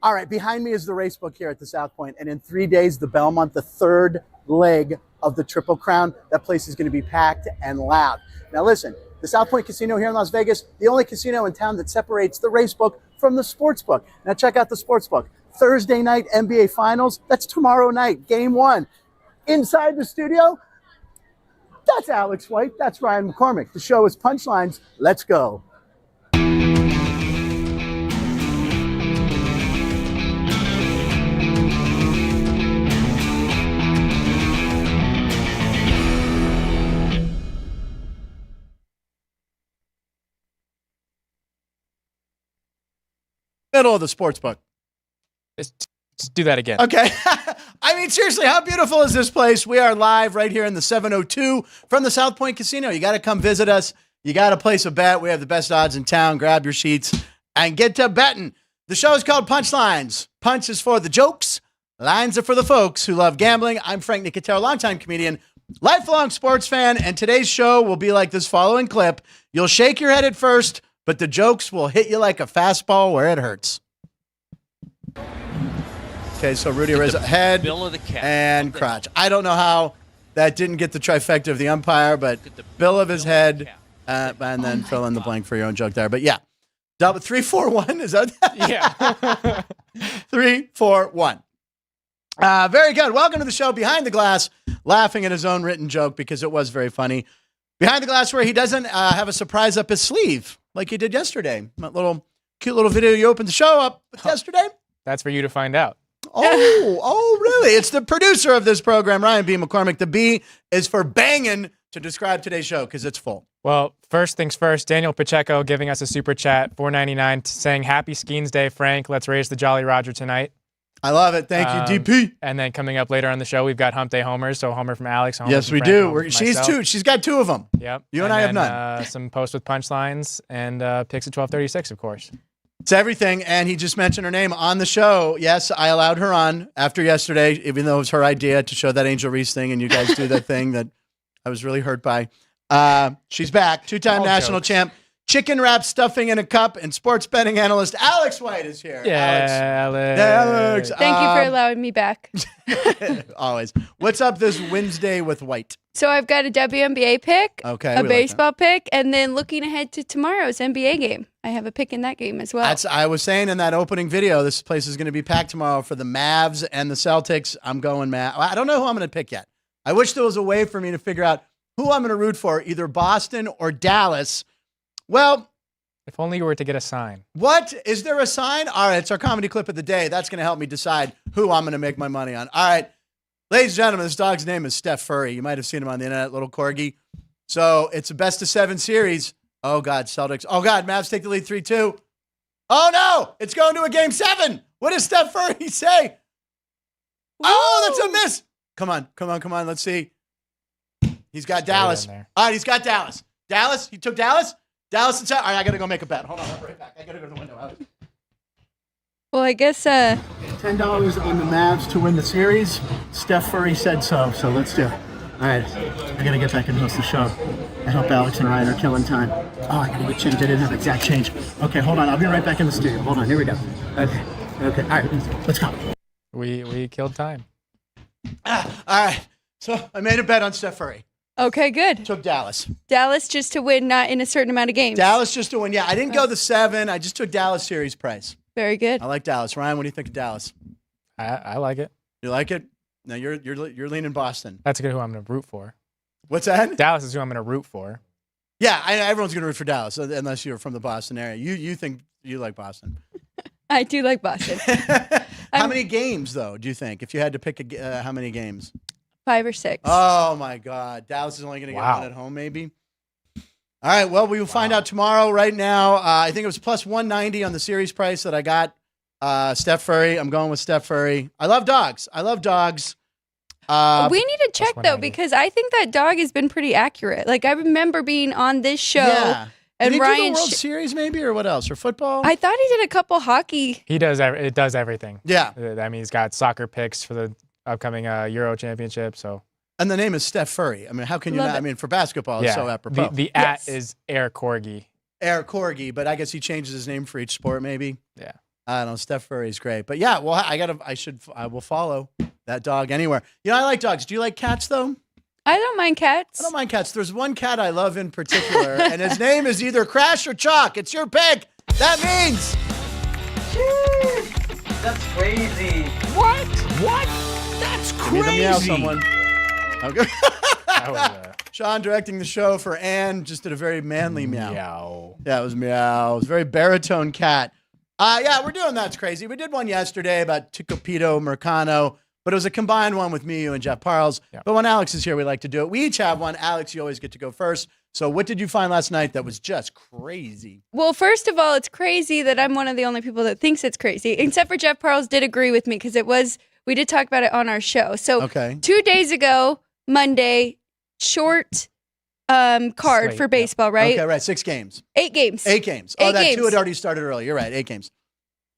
All right, behind me is the race book here at the South Point, and in 3 days, the Belmont, the third leg of the Triple Crown. That place is going to be packed and loud. Now listen, the South Point Casino here in Las Vegas, the only casino in town that separates the race book from the sports book. Now check out the sports book. Thursday night NBA Finals, that's tomorrow night, Game 1. Inside the studio, that's Alex White, that's Ryan McCormick. The show is Punchlines. Let's go. Middle of the sports book. Just do that again. Okay. I mean, seriously, how beautiful is this place? We are live right here in the 702 from the South Point Casino. You got to come visit us. You got to place a bet. We have the best odds in town. Grab your sheets and get to betting. The show is called Punchlines. Punch is for the jokes. Lines are for the folks who love gambling. I'm Frank Nicotero, longtime comedian, lifelong sports fan, and today's show will be like this following clip. You'll shake your head at first, but the jokes will hit you like a fastball where it hurts. Okay, so Rudy Rizzo, head and crotch. I don't know how that didn't get the trifecta of the umpire, but bill of his head, and then fill in the blank for your own joke there. But yeah, 3-4-1, is that? Yeah. 3-4-1. Very good. Welcome to the show, Behind the Glass, laughing at his own written joke because it was very funny. Behind the Glass, where he doesn't have a surprise up his sleeve like he did yesterday. That cute little video you opened the show up yesterday. That's for you to find out. Oh, really? It's the producer of this program, Ryan B. McCormick. The B is for banging to describe today's show because it's full. Well, first things first, Daniel Pacheco giving us a super chat, $4.99, saying Happy Skeens Day, Frank. Let's raise the Jolly Roger tonight. I love it. Thank you, DP. And then coming up later on the show, we've got Hump Day Homers. So Homer from Alex. Homer yes, from we Frank, do. She's got two of them. Yep. You and I have none. Some posts with punchlines and picks at 12:36, of course. It's everything, and he just mentioned her name on the show. Yes, I allowed her on after yesterday, even though it was her idea to show that Angel Reese thing, and you guys do that thing that I was really hurt by. She's back, two-time national champ, chicken wrap stuffing in a cup, and sports betting analyst Alex White is here. Yeah, Alex. Thank you for allowing me back. Always. What's up this Wednesday with White? So I've got a WNBA pick, okay, a baseball pick, and then looking ahead to tomorrow's NBA game. I have a pick in that game as well. I was saying in that opening video, this place is going to be packed tomorrow for the Mavs and the Celtics. I'm going Mavs. I don't know who I'm going to pick yet. I wish there was a way for me to figure out who I'm going to root for, either Boston or Dallas. Well, if only you were to get a sign. What? Is there a sign? All right, it's our comedy clip of the day. That's going to help me decide who I'm going to make my money on. All right. Ladies and gentlemen, this dog's name is Steph Furry. You might have seen him on the internet, little corgi. So it's a best-of-7 series. Oh, God, Celtics. Oh, God, Mavs take the lead 3-2. Oh, no, it's going to a game 7. What does Steph Furry say? Woo! Oh, that's a miss. Come on. Let's see. He's got Dallas. All right, he's got Dallas. Dallas? He took Dallas? Dallas inside. All right, I got to go make a bet. Hold on, I'll be right back. I got to go to the window, Alex. Well, I guess $10 on the Mavs to win the series. Steph Furry said so let's do it. All right, I got to get back and host the show. I hope Alex and Ryan are killing time. Oh, I got to get change. I didn't have exact change. Okay, hold on. I'll be right back in the studio. Hold on. Here we go. Okay. All right, let's go. We killed time. All right. So I made a bet on Steph Furry. Okay, good. Took Dallas. Dallas just to win, not in a certain amount of games. Dallas just to win. Yeah, I didn't go the 7. I just took Dallas series price. Very good. I like Dallas. Ryan, what do you think of Dallas? I like it. You like it? No, you're leaning Boston. That's who I'm going to root for. What's that? Dallas is who I'm going to root for. Yeah, everyone's going to root for Dallas unless you're from the Boston area. You think you like Boston? I do like Boston. How many games though? Do you think if you had to pick how many games? 5 or 6. Oh my God, Dallas is only going to get one at home, maybe. All right, well, we will find out tomorrow. Right now, I think it was plus 190 on the series price that I got. Steph Furry. I'm going with Steph Furry. I love dogs. We need to check though, because I think that dog has been pretty accurate. Like I remember being on this show. Yeah. And did he Ryan do the World Series maybe, or what else? Or football? I thought he did a couple hockey. He does. It does everything. Yeah. I mean, he's got soccer picks for the upcoming Euro Championship. So. And the name is Steph Furry. I mean, how can you not? I mean, for basketball, it's so apropos. The at is Aircorg. Aircorg, but I guess he changes his name for each sport, maybe. Yeah. I don't know. Steph Furry is great. But yeah, well, I will follow that dog anywhere. You know, I like dogs. Do you like cats, though? I don't mind cats. I don't mind cats. There's one cat I love in particular, and his name is either Crash or Chalk. It's your pick. That means. That's crazy. What? That's Give me the meow, crazy. someone. Okay. That was Sean directing the show for Anne just did a very manly meow. meow. Yeah, it was meow. It was a very baritone cat. Yeah, we're doing That's Crazy. We did one yesterday about Tecopito Mercano, but it was a combined one with me, you, and Jeff Parles. Yeah. But when Alex is here, we like to do it. We each have one. Alex, you always get to go first. So what did you find last night that was just crazy? Well, first of all, it's crazy that I'm one of the only people that thinks it's crazy, except for Jeff Parles did agree with me because we did talk about it on our show. So Okay. 2 days ago, Monday, short card Slate, for yep. baseball, right? Okay, right. 6 games. 8 games. 8 games. Oh, 8 that games. 2 had already started early. You're right. 8 games.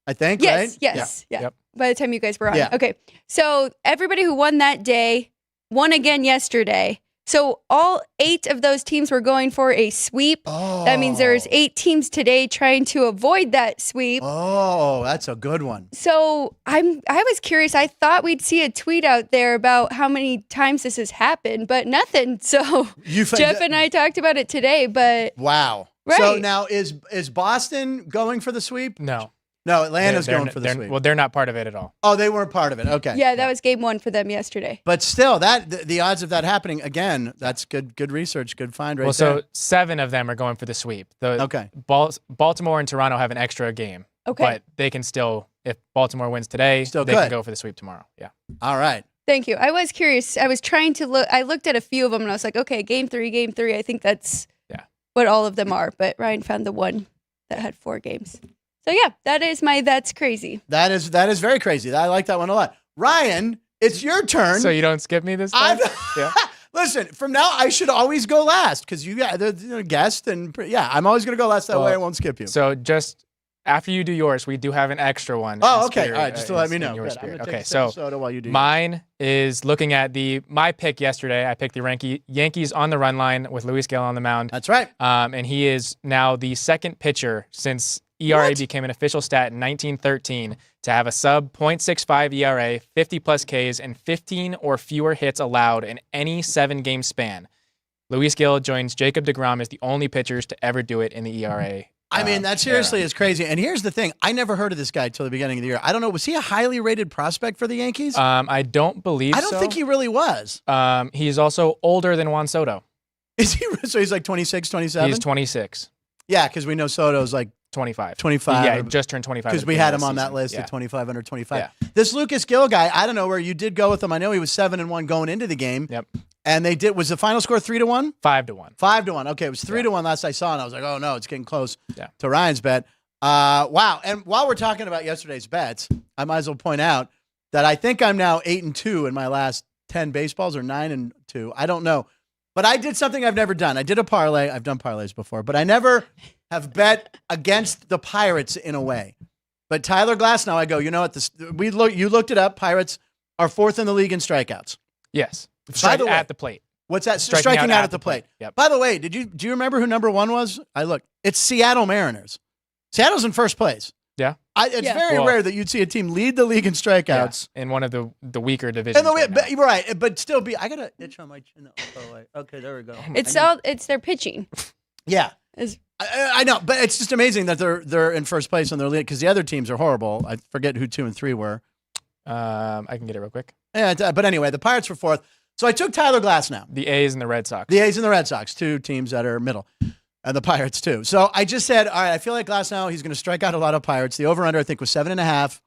I think, Yes, right? yes, yeah. Yep. By the time you guys were on. Yeah. Okay. So everybody who won that day won again yesterday. So all 8 of those teams were going for a sweep. Oh. That means there's 8 teams today trying to avoid that sweep. Oh, that's a good one. So I was curious. I thought we'd see a tweet out there about how many times this has happened, but nothing. So Jeff and I talked about it today, but Wow. So Right. now is Boston going for the sweep? No. No, Atlanta's They're- going for the they're- sweep. Well, they're not part of it at all. Oh, they weren't part of it. Okay. yeah, that was game 1 for them yesterday. But still, the odds of that happening again, that's good research, good find right Well, there. so 7 of them are going for the sweep. Okay. Baltimore and Toronto have an extra game. Okay. But they can still, if Baltimore wins today, Still they good. can go for the sweep tomorrow. Yeah. All right. Thank you. I was curious. I was trying to look. I looked at a few of them and I was like, okay, game 3. I think that's what all of them are. But Ryan found the one that had 4 games. So yeah, that is my That's Crazy. That is very crazy. I like that one a lot. Ryan, it's your turn. So you don't skip me this time? Yeah. Listen, from now I should always go last because you got the guest, and I'm always going to go last. That way I won't skip you. So just after you do yours, we do have an extra one. Oh, in okay. spirit- All right, just to let me in know. your Good. I'm spirit. gonna take Okay, a sip of so soda while you do yours. mine is looking at my pick yesterday. I picked the Yankees on the run line with Luis Gil on the mound. That's right. And he is now the second pitcher since ERA What? became an official stat in 1913 to have a sub .65 ERA, 50-plus Ks, and 15 or fewer hits allowed in any 7-game span. Luis Gil joins Jacob deGrom as the only pitchers to ever do it in the ERA. I mean, that seriously is crazy. And here's the thing. I never heard of this guy until the beginning of the year. I don't know. Was he a highly rated prospect for the Yankees? I don't believe so. I don't think he really was. He's also older than Juan Soto. Is he? So he's like 26, 27? He's 26, Yeah, because we know Soto's like 25. 25. Yeah, he just turned 25. Because at the we beginning had of him on the that season. list Yeah. at 25 under 25. Yeah. This Lucas Gill guy, I don't know where you did go with him. I know he was 7-1 going into the game. Yep. And was the final score 3-1? 5-1. 5-1. Okay, it was 3-1 last I saw, and I was like, oh no, it's getting close Yeah. to Ryan's bet. Wow. And while we're talking about yesterday's bets, I might as well point out that I think I'm now 8-2 in my last 10 baseballs, or 9-2. I don't know. But I did something I've never done. I did a parlay. I've done parlays before, but I never have bet against the Pirates in a way. But Tyler Glasnow, I go, you know what? You looked it up. Pirates are 4th in the league in strikeouts. Yes. By the way, At the plate. What's that? Striking out at the plate. Yep. By the way, do you remember who number 1 was? I looked. It's Seattle Mariners. Seattle's in first place. Yeah. Yeah. Very rare that you'd see a team lead the league in strikeouts. In one of the weaker divisions. But still be. I got an itch on my chin. By the way. Okay, there we go. It's their pitching. Yeah. Is- I know, but it's just amazing that they're in first place on their league because the other teams are horrible. I forget who 2 and 3 were. I can get it real quick. Yeah, but anyway, the Pirates were 4th. So I took Tyler Glasnow. The A's and the Red Sox. The A's and the Red Sox, 2 teams that are middle. And the Pirates, too. So I just said, all right, I feel like Glasnow, he's going to strike out a lot of Pirates. The over-under, I think, was 7.5.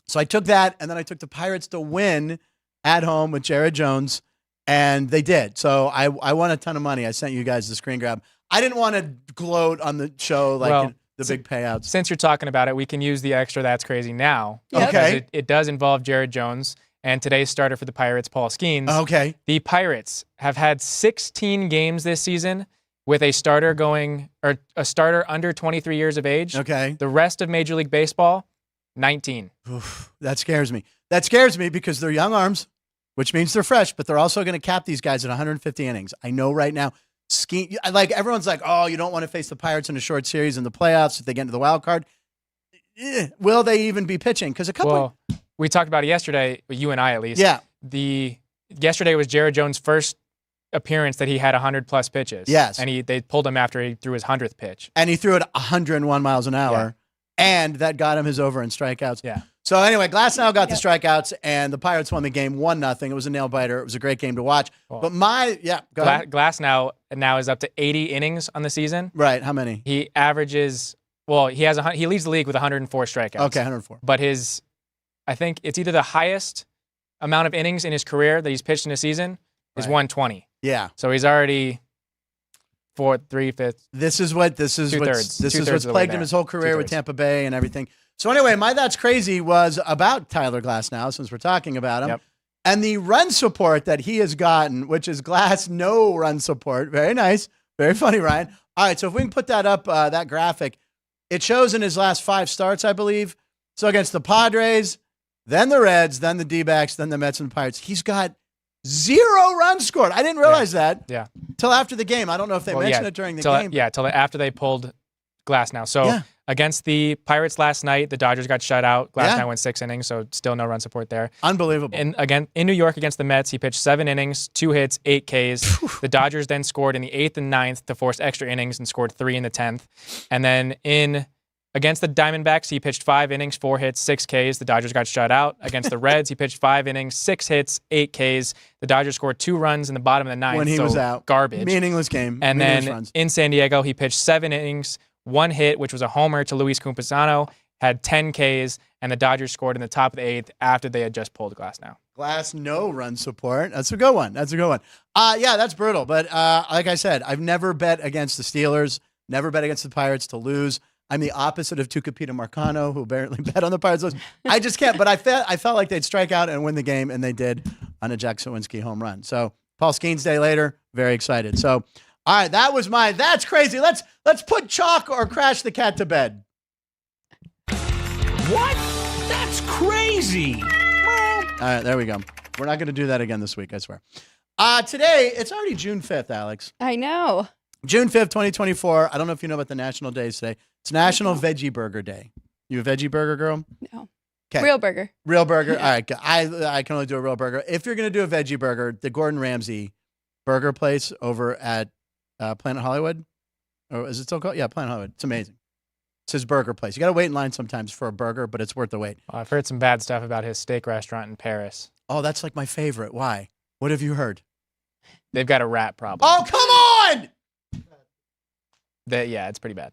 So I took that, and then I took the Pirates to win at home with Jared Jones, and they did. So I won a ton of money. I sent you guys the screen grab. I didn't want to gloat on the show like the big payouts. Since you're talking about it, we can use the extra That's Crazy now. Yep. Because Okay. It does involve Jared Jones and today's starter for the Pirates, Paul Skeens. Okay. The Pirates have had 16 games this season with a starter under 23 years of age. Okay. The rest of Major League Baseball, 19. Oof, that scares me. That scares me because they're young arms, which means they're fresh, but they're also going to cap these guys at 150 innings. I know right now. Like everyone's like, oh, you don't want to face the Pirates in a short series in the playoffs if they get into the wild card. will they even be pitching? Because a couple. Well, we talked about it yesterday, you and I at least. Yeah. Yesterday was Jared Jones' first appearance that he had 100+ pitches. Yes. And they pulled him after he threw his 100th pitch. And he threw it 101 miles an hour. And that got him his over in strikeouts. Yeah. So anyway, Glasnow got the strikeouts, and the Pirates won the game 1-0. It was a nail biter. It was a great game to watch. Cool. But go ahead. Glasnow now is up to 80 innings on the season. Right. How many? He averages. Well, he leads the league with 104 strikeouts. Okay, 104. But I think it's either the highest amount of innings in his career that he's pitched in a season is 120. Yeah. So he's already fourth, three-fifths. This is what's plagued him his whole career with Tampa Bay and everything. So anyway, my That's Crazy was about Tyler Glasnow, since we're talking about him. Yep. And the run support that he has gotten, which is Glass no run support. Very nice. Very funny, Ryan. All right, so if we can put that up, that graphic, it shows in his last 5 starts, I believe. So against the Padres, then the Reds, then the D-backs, then the Mets and the Pirates. He's got 0 runs scored. I didn't realize that till after the game. I don't know if they mentioned it during the game. Yeah, till after they pulled Glasnow. So against the Pirates last night, the Dodgers got shut out. Glasnow went 6 innings, so still no run support there. Unbelievable. And again, in New York against the Mets, he pitched 7 innings, 2 hits, 8 Ks. The Dodgers then scored in the 8th and 9th to force extra innings and scored 3 in the 10th. And then against the Diamondbacks, he pitched 5 innings, 4 hits, 6 Ks. The Dodgers got shut out. Against the Reds, he pitched 5 innings, 6 hits, 8 Ks. The Dodgers scored 2 runs in the bottom of the 9th. When he was out. Garbage. Meaningless game. And meaningless then runs. in San Diego, he pitched 7 innings, 1 hit, which was a homer to Luis Campusano, had 10 Ks, and the Dodgers scored in the top of the 8th after they had just pulled Glasnow. Glass no run support. That's a good one. Yeah, that's brutal. But like I said, I've never bet against the Steelers, never bet against the Pirates to lose. I'm the opposite of Tucapita Marcano, who apparently bet on the Pirates. I just can't. But I felt like they'd strike out and win the game, and they did on a Jack Sawinski home run. So Paul Skeens Day later, very excited. So, all right, that was my That's Crazy. Let's put chalk or crash the cat to bed. What? That's crazy. All right, there we go. We're not going to do that again this week, I swear. Today, it's already June 5th, Alex. I know. June 5th, 2024. I don't know if you know about the national days today. It's National Veggie Burger Day. You a veggie burger girl? No. Okay. Real burger. Real burger. All right. I can only do a real burger. If you're going to do a veggie burger, the Gordon Ramsay burger place over at Planet Hollywood, or is it still called? Yeah, Planet Hollywood. It's amazing. It's his burger place. You got to wait in line sometimes for a burger, but it's worth the wait. Well, I've heard some bad stuff about his steak restaurant in Paris. Oh, that's like my favorite. Why? What have you heard? They've got a rat problem. Oh, come on! Yeah, it's pretty bad.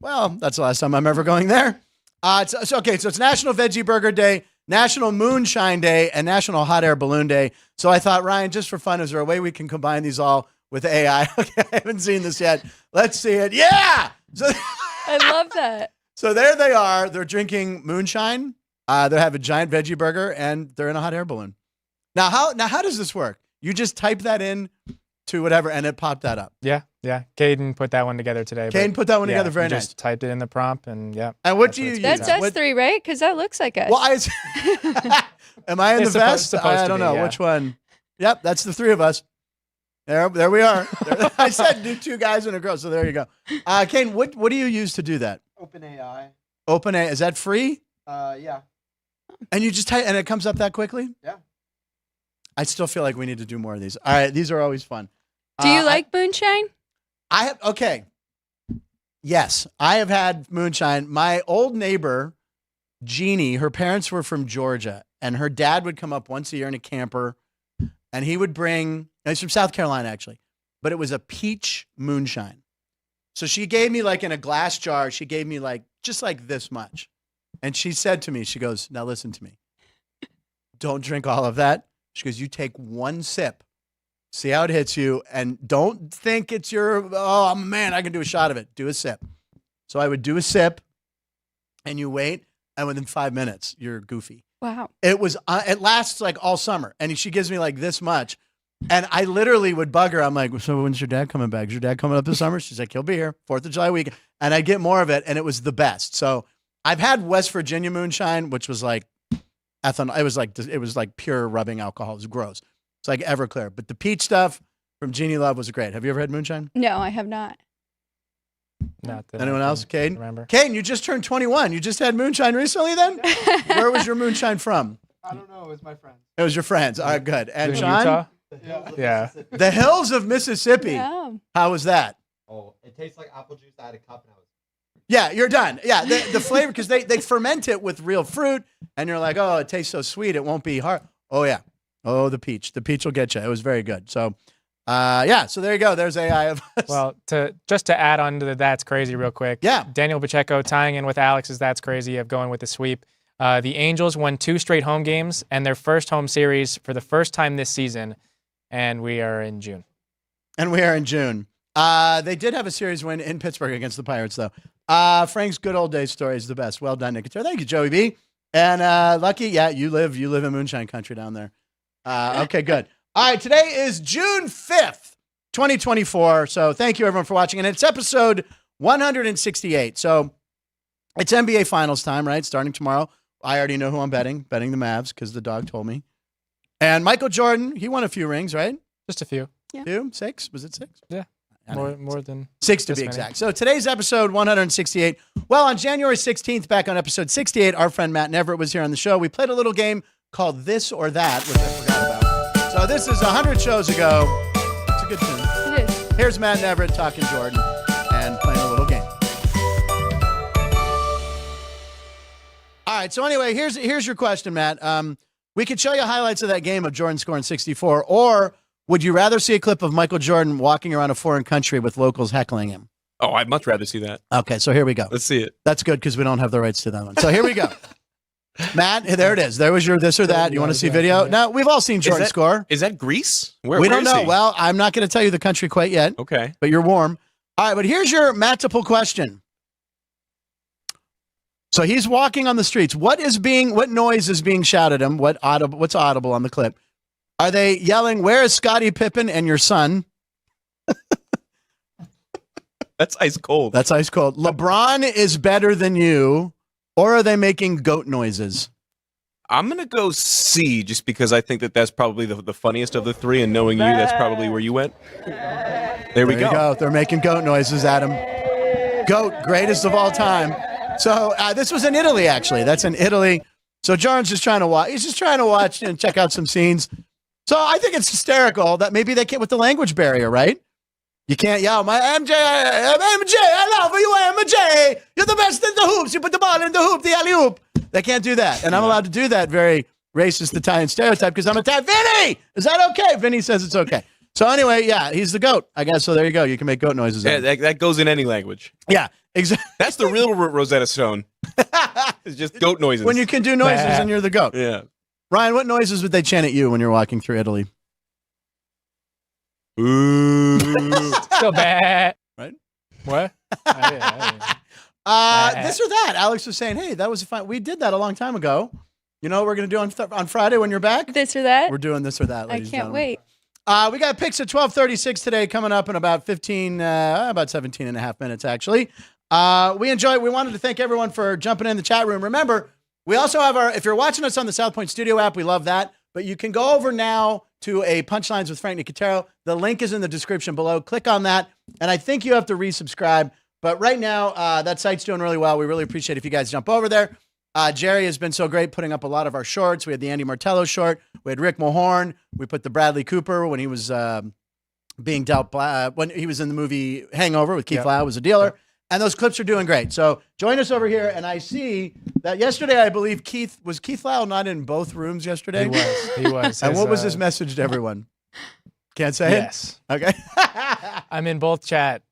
Well, that's the last time I'm ever going there. So it's National Veggie Burger Day, National Moonshine Day, and National Hot Air Balloon Day. So I thought, Ryan, just for fun, is there a way we can combine these all with AI? Okay, I haven't seen this yet. Let's see it. Yeah! So, I love that. So there they are. They're drinking moonshine. They have a giant veggie burger, and they're in a hot air balloon. Now, how does this work? You just type that in to whatever, and it popped that up. Yeah. Caden put that one together today. Caden put that one together. Very nice. Just typed it in the prompt, and yeah. And what do you use? That's us 3, right? Because that looks like us. Well, am I in the vest? I don't know which one. Yep, that's the 3 of us. There we are. I said do 2 guys and a girl, so there you go. Caden, what do you use to do that? OpenAI. OpenAI, is that free? Yeah. And you just type, and it comes up that quickly? Yeah. I still feel like we need to do more of these. All right, these are always fun. Do you like moonshine? Okay. Yes, I have had moonshine. My old neighbor, Jeannie, her parents were from Georgia, and her dad would come up once a year in a camper, and he would bring, he's from South Carolina, actually, but it was a peach moonshine. So she gave me, like in a glass jar, she gave me just like this much. And she said to me, she goes, now listen to me. Don't drink all of that. She goes, you take 1 sip, see how it hits you, and don't think it's oh, I'm a man, I can do a shot of it. Do a sip. So I would do a sip, and you wait, and within 5 minutes, you're goofy. Wow. It lasts like all summer, and she gives me like this much, and I literally would bug her. I'm like, so when's your dad coming back? Is your dad coming up this summer? She's like, he'll be here, 4th of July week, and I get more of it, and it was the best. So I've had West Virginia moonshine, which was like ethanol. It was like pure rubbing alcohol. It was gross. It's like Everclear. But the peach stuff from Jeannie Love was great. Have you ever had moonshine? No, I have not. Not that Anyone I else? can Caden? remember. Caden, you just turned 21. You just had moonshine recently then? Where was your moonshine from? I don't know. It was my friend. It was your friends. All right, good. And In Sean? Utah? Yeah. Yeah. The hills of Mississippi. Yeah. How was that? Oh, it tastes like apple juice. I had a cup and I was. Yeah, you're done. Yeah, the flavor, because they ferment it with real fruit, and you're like, oh, it tastes so sweet, it won't be hard. Oh, yeah. Oh, the peach. The peach will get you. It was very good. So, yeah, so there you go. There's AI of us. Well, just to add on to the That's Crazy real quick. Yeah. Daniel Pacheco tying in with Alex's That's Crazy of going with the sweep. The Angels won 2 straight home games and their first home series for the first time this season, and we are in June. And we are in June. They did have a series win in Pittsburgh against the Pirates, though. Frank's good old days story is the best. Well done, Nicotero. Thank you, Joey B. And Lucky, yeah, you live in moonshine country down there. Okay, good. All right, today is June 5th, 2024. So thank you, everyone, for watching. And it's episode 168. So it's NBA Finals time, right? Starting tomorrow. I already know who I'm betting the Mavs because the dog told me. And Michael Jordan, he won a few rings, right? Just a few. 2? 6? Was it 6? Yeah. I don't know. More than 6 to this be many. exact. So today's episode 168. Well, on January 16th, back on episode 68, our friend Matt Neverett was here on the show. We played a little game called This or That, which I forgot about. So this is 100 shows ago. It's a good tune. It is. Here's Matt Neverett talking Jordan and playing a little game. All right. So anyway, here's your question, Matt. We could show you highlights of that game of Jordan scoring 64, or would you rather see a clip of Michael Jordan walking around a foreign country with locals heckling him? Oh, I'd much rather see that. Okay, so here we go. Let's see it. That's good because we don't have the rights to that one. So here we go. Matt, there it is. There was your this or that. You want to see video? No, we've all seen Jordan score. Is that Greece? We Where don't is know. he? Well, I'm not going to tell you the country quite yet, Okay. but you're warm. All right, but here's your multiple question. So he's walking on the streets. What noise is being shouted at him? What's audible on the clip? Are they yelling, "Where is Scottie Pippen and your son?" That's ice cold. That's ice cold. LeBron is better than you, or are they making goat noises? I'm going to go C just because I think that's probably the funniest of the three, and knowing you, that's probably where you went. There we You go. They're making goat noises at him. Goat, greatest of all time. So this was in Italy, actually. That's in Italy. So Jordan's just trying to watch. He's just trying to watch and check out some scenes. So I think it's hysterical that maybe they can't with the language barrier, right? You can't yell, "My MJ, I love you, MJ. You're the best in the hoops. You put the ball in the hoop, the alley-oop." They can't do that. And I'm allowed to do that very racist Italian stereotype because I'm Italian. Vinny! Is that okay? Vinny says it's okay. So anyway, yeah, he's the goat, I guess. So there you go. You can make goat noises. Yeah, that goes in any language. Yeah, exactly. That's the real Rosetta Stone. It's just goat noises. When you can do noises and you're the goat. Yeah. Ryan, what noises would they chant at you when you're walking through Italy? Ooh. So bad. Right? What? This or that. Alex was saying, hey, that was fun. We did that a long time ago. You know what we're going to do on Friday when you're back? This or that? We're doing this or that, I ladies and can't gentlemen. wait. We got picks at 12:36 today coming up in about 17 and a half minutes, actually. We wanted to thank everyone for jumping in the chat room. Remember, we also have if you're watching us on the South Point Studio app, we love that. But you can go over now to a Punchlines with Frank Nicotero. The link is in the description below. Click on that. And I think you have to resubscribe. But right now, that site's doing really well. We really appreciate if you guys jump over there. Jerry has been so great putting up a lot of our shorts. We had the Andy Martello short. We had Rick Mulhorn. We put the Bradley Cooper when he was being dealt when he was in the movie Hangover with Keith Lau was a dealer. Yep. And those clips are doing great. So join us over here. And I see that yesterday, I believe Keith Lau not in both rooms yesterday? He was. And what was his message to everyone? Can't say yes. it? Okay. I'm in both chat.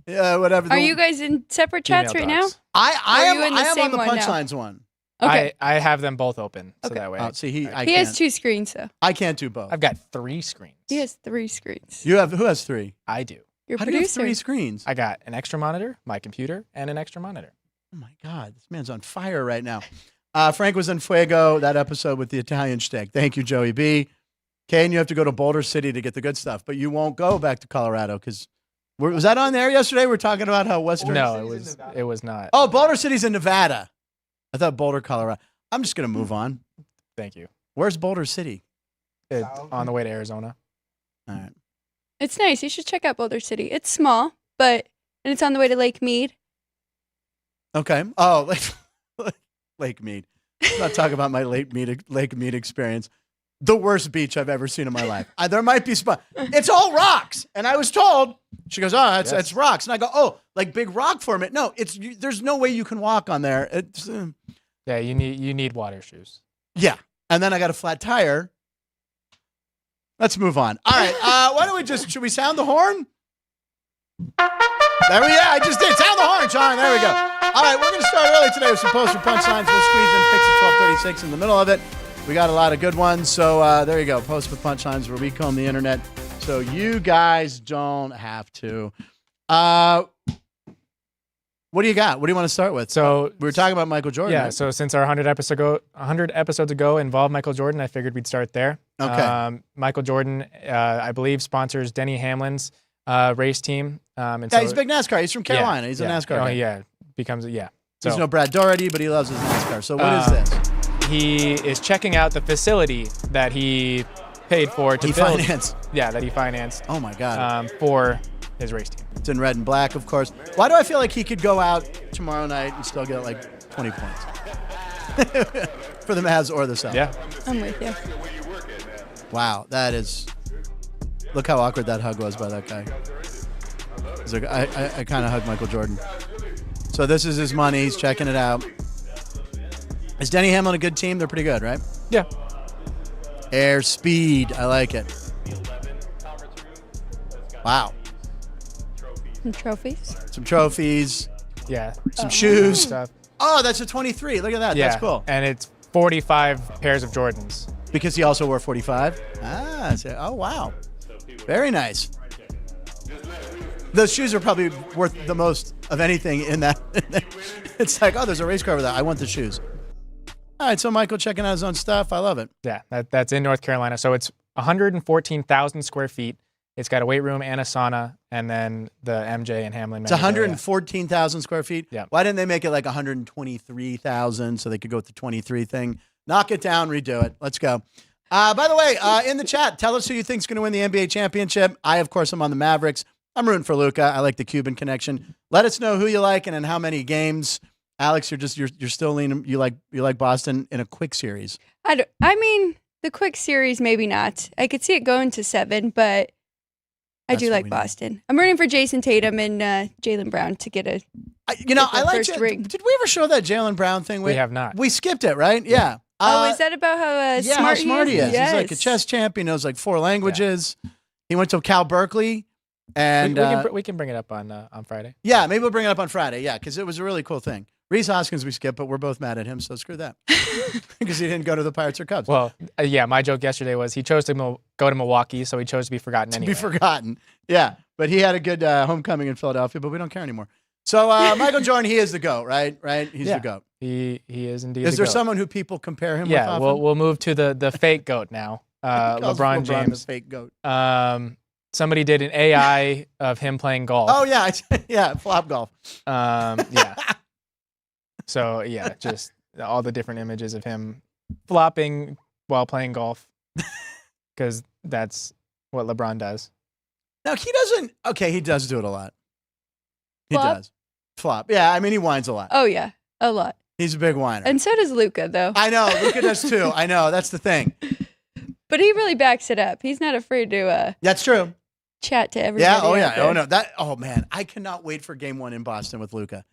Yeah, whatever. Are you guys in separate chats right now? I am in the on same the one now? Punchlines one. Okay. I have them both open, so Okay. that way. See, He I has can't. 2 screens, though. I can't do both. I've got 3 screens. He has 3 screens. Who has 3? I do. Your How do you have producer. 3 screens? I got an extra monitor, my computer, and an extra monitor. Oh my God, this man's on fire right now. Frank was in Fuego, that episode with the Italian steak. Thank you, Joey B. Kane, you have to go to Boulder City to get the good stuff, but you won't go back to Colorado because was that on there yesterday? We're talking about how Western. No, it was not. Oh, Boulder City's in Nevada. I thought Boulder, Colorado. I'm just gonna move on. Thank you. Where's Boulder City? It's on the way to Arizona. All right. It's nice. You should check out Boulder City. It's small, but and it's on the way to Lake Mead. Okay. Oh, Lake Mead. Let's not talk about my Lake Mead experience. The worst beach I've ever seen in my life. There might be spot. It's all rocks, and I was told. She goes, "Oh, it's rocks," and I go, "Oh, like big rock formation." No, there's no way you can walk on there. It's Yeah, you need water shoes. yeah, and then I got a flat tire. Let's move on. All right, why don't we should we sound the horn? There we go. I just did. Sound the horn, Sean. There we go. All right, we're going to start early today with some posts for punchlines. We'll squeeze in Fix It 1236 in the middle of it. We got a lot of good ones. So there you go. Posts with punchlines where we comb the internet so you guys don't have to. What do you got? What do you want to start with? So we were talking about Michael Jordan. Yeah. Right? So since our 100 episodes ago involved Michael Jordan, I figured we'd start there. Okay. Michael Jordan, I believe, sponsors Denny Hamlin's race team. And yeah, he's a big NASCAR. He's from Carolina. He's a NASCAR guy. Yeah. So he's no Brad Doherty, but he loves his NASCAR. So what is this? He is checking out the facility that he paid for to build. Financed. Yeah, that he financed. Oh my God. For his race team. It's in red and black, of course. Why do I feel like he could go out tomorrow night and still get like 20 points for the Mavs or the Celtics? Yeah. I'm with you. Wow, that is. Look how awkward that hug was by that guy. He's like, I kind of hugged Michael Jordan. So this is his money. He's checking it out. Is Denny Hamlin a good team? They're pretty good, right? Yeah. Air speed. I like it. Wow. Some trophies. Yeah. Some shoes. Stuff. Oh, that's a 23. Look at that. Yeah. That's cool. And it's 45 pairs of Jordans. Because he also wore 45? Oh, wow. Very nice. Those shoes are probably worth the most of anything in that. It's like, oh, there's a race car with that. I want the shoes. All right, so Michael checking out his own stuff. I love it. Yeah, that's in North Carolina. So it's 114,000 square feet. It's got a weight room and a sauna, and then the MJ and Hamlin. It's 114,000 square feet? Yeah. Why didn't they make it like 123,000 so they could go with the 23 thing? Knock it down, redo it. Let's go. By the way, in the chat, tell us who you think's going to win the NBA championship. I, of course, am on the Mavericks. I'm rooting for Luka. I like the Cuban connection. Let us know who you like and in how many games. Alex, you're still leaning. You like Boston in a quick series. I mean, the quick series maybe not. I could see it going to 7, but I do like Boston. I'm rooting for Jason Tatum and Jaylen Brown to get I like first ring. Did we ever show that Jaylen Brown thing? We have not. We skipped it, right? Yeah. Is that about how smart he is? Yes. He's like a chess champion. Knows like 4 languages. Yeah. He went to Cal Berkeley. And we can bring it up on Friday. Yeah, maybe we'll bring it up on Friday. Yeah, because it was a really cool thing. Reese Hoskins we skipped, but we're both mad at him, so screw that. Because he didn't go to the Pirates or Cubs. Well, yeah, my joke yesterday was he chose to go to Milwaukee, so he chose to be forgotten anyway. Be forgotten. Yeah, but he had a good homecoming in Philadelphia, but we don't care anymore. So Michael Jordan, he is the GOAT, right? He's the GOAT. He is indeed. Is the there GOAT. Someone who people compare him with? Yeah, often? we'll move to the fake GOAT now. LeBron James, the fake GOAT. Somebody did an AI of him playing golf. Oh yeah, yeah, flop golf. Yeah. So yeah, just all the different images of him flopping while playing golf, because that's what LeBron does. Now he doesn't. Okay, he does do it a lot. He Flop? does flop. Yeah, I mean he whines a lot. Oh yeah, a lot. He's a big whiner. And so does Luka, though. I know Luka does too. I know that's the thing. But he really backs it up. He's not afraid to. That's true. Chat to everybody. Yeah. Oh yeah. out there. Oh no. Oh man, I cannot wait for Game 1 in Boston with Luka.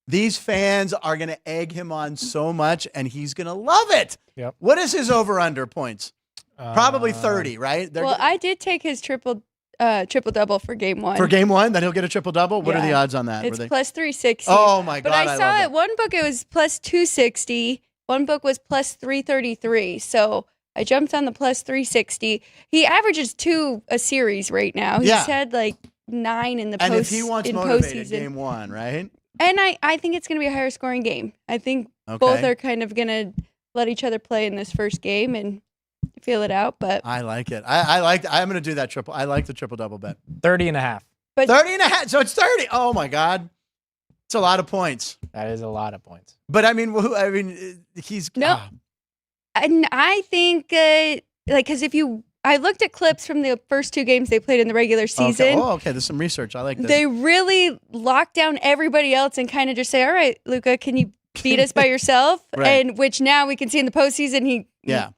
These fans are going to egg him on so much, and he's going to love it. Yep. What is his over/under points? Probably 30, right? I did take his triple double for Game 1. For Game 1, that he'll get a triple double. What are the odds on that? It's plus 360. Oh my god! But I saw love it. One book it was plus 260. One book was plus 333. So I jumped on the plus 360. He averages 2 a series right now. He's had like 9 in the And if he wants motivated, postseason. Game 1, right? And I think it's going to be a higher scoring game. I think both are kind of going to let each other play in this first game and feel it out. But I like it. I'm going to do that triple. I like the triple double bet. 30.5. But 30.5. So it's 30. Oh my god, it's a lot of points. That is a lot of points. But I mean, he's no. And I think because if you I looked at clips from the first 2 games they played in the regular season. Okay. There's some research. I like this. They really lock down everybody else and kind of just say, all right, Luka, can you beat us by yourself? Right. And which now we can see in the postseason he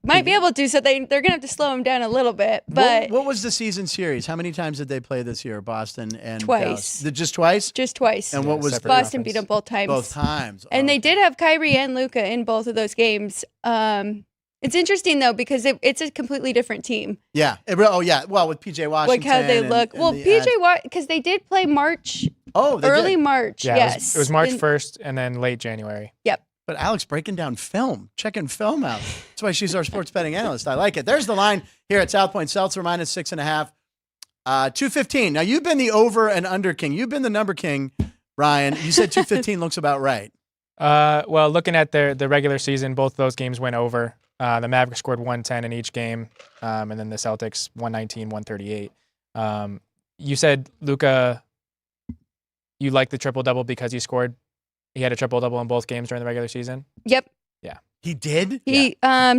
might be able to. So they're going to have to slow him down a little bit. But what was the season series? How many times did they play this year, Boston and twice? Just twice? Just twice. And what was Boston beat them both times. Both times. And they did have Kyrie and Luka in both of those games. It's interesting, though, because it's a completely different team. Yeah. Well, with PJ Washington. Like how they look. PJ, because they did play March. Oh, early March. Yeah, yes. It was March 1st and then late January. Yep. But Alex breaking down film, checking film out. That's why she's our sports betting analyst. I like it. There's the line here at South Point. Seltzer minus 6.5. 215. Now, you've been the over and under king. You've been the number king, Ryan. You said 215 looks about right. Well, looking at the regular season, both those games went over. The Mavericks scored 110 in each game, and then the Celtics 119, 138. You said, Luka, you like the triple-double because he had a triple-double in both games during the regular season? Yep. Yeah. He did?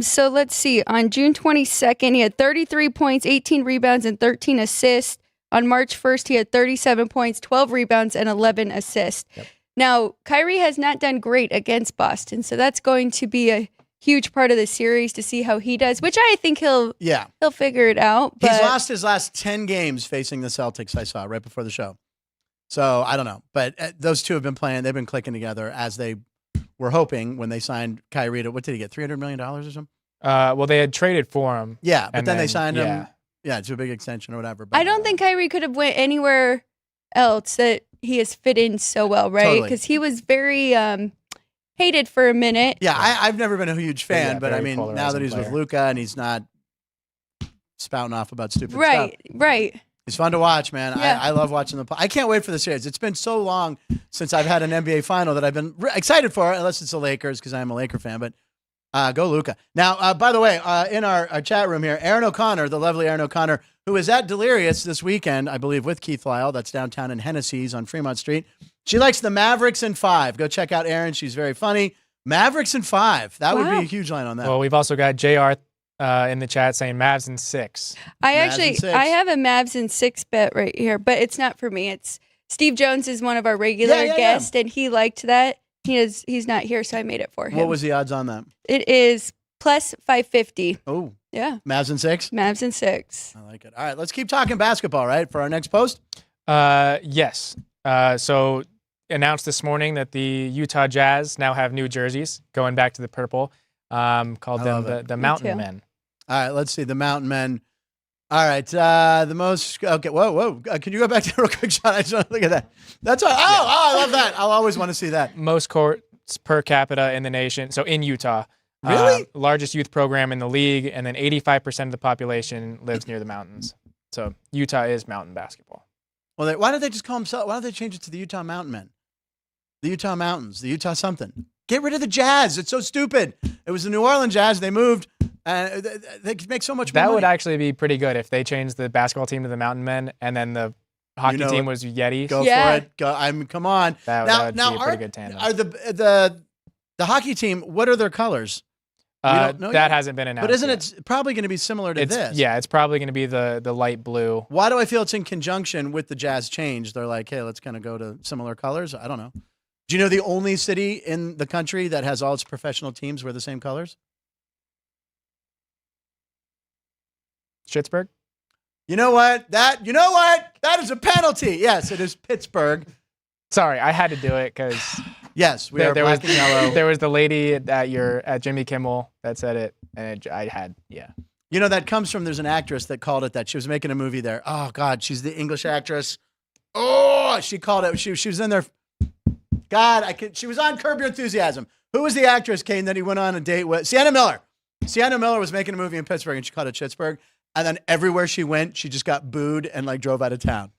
So let's see. On June 22nd, he had 33 points, 18 rebounds, and 13 assists. On March 1st, he had 37 points, 12 rebounds, and 11 assists. Yep. Now, Kyrie has not done great against Boston, so that's going to be a huge part of the series to see how he does, which I think he'll figure it out. But he's lost his last 10 games facing the Celtics, I saw right before the show. So I don't know. But those two have been playing. They've been clicking together as they were hoping when they signed Kyrie to, what did he get, $300 million or something? Well, they had traded for him. Yeah, but then they signed him. Yeah, to a big extension or whatever. But I don't think Kyrie could have went anywhere else that he has fit in so well, right? Because he was very hated for a minute. Yeah, I've never been a huge fan, but I mean, polarizing now that he's with Luka and he's not spouting off about stupid stuff. Right. He's fun to watch, man. Yeah. I love watching I can't wait for the series. It's been so long since I've had an NBA final that I've been excited for, unless it's the Lakers, because I am a Laker fan. But go Luka. Now, by the way, in our chat room here, Aaron O'Connor, the lovely Aaron O'Connor, who is at Delirious this weekend, I believe, with Keith Lyle. That's downtown in Hennessy's on Fremont Street. She likes the Mavericks in 5. Go check out Aaron. She's very funny. Mavericks in 5. That would be a huge line on that. Well, we've also got JR in the chat saying Mavs in 6. I have a Mavs in 6 bet right here, but it's not for me. It's Steve Jones is one of our regular guests, and he liked that. He's not here, so I made it for him. What was the odds on that? It is plus 550. Oh. Yeah. Mavs in 6? Mavs in 6. I like it. All right, let's keep talking basketball, right, for our next post? Yes. So announced this morning that the Utah Jazz now have new jerseys, going back to the purple, called them the Mountain Men. All right, let's see. The Mountain Men. All right. The most. Okay. Whoa. Can you go back to a real quick shot? I just want to look at that. That's right. Oh, I love that. I'll always want to see that. Most courts per capita in the nation. So in Utah. Really? Largest youth program in the league. And then 85% of the population lives near the mountains. So Utah is mountain basketball. Well, why don't they just call themselves? Why don't they change it to the Utah Mountain Men? The Utah Mountains. The Utah something. Get rid of the Jazz. It's so stupid. It was the New Orleans Jazz. They moved. They could make so much more money. That would actually be pretty good if they changed the basketball team to the Mountain Men and then the hockey team was Yetis. Go for it. Come on. That would be a pretty good tandem. Are the hockey team, what are their colors? That hasn't been announced. But isn't it probably going to be similar to this? Yeah, it's probably going to be the light blue. Why do I feel it's in conjunction with the Jazz change? They're like, hey, let's kind of go to similar colors. I don't know. Do you know the only city in the country that has all its professional teams wear the same colors? Pittsburgh? You know what? That is a penalty. Yes, it is Pittsburgh. Sorry, I had to do it because yes, we are black and yellow. There was the lady at Jimmy Kimmel that said it, and I had. You know, that comes from, there's an actress that called it that. She was making a movie there. Oh God, she's the English actress. Oh, she called it. She was in there. God, she was on Curb Your Enthusiasm. Who was the actress, Kane, that he went on a date with? Sienna Miller. Sienna Miller was making a movie in Pittsburgh, and she called it Pittsburgh. And then everywhere she went, she just got booed and drove out of town.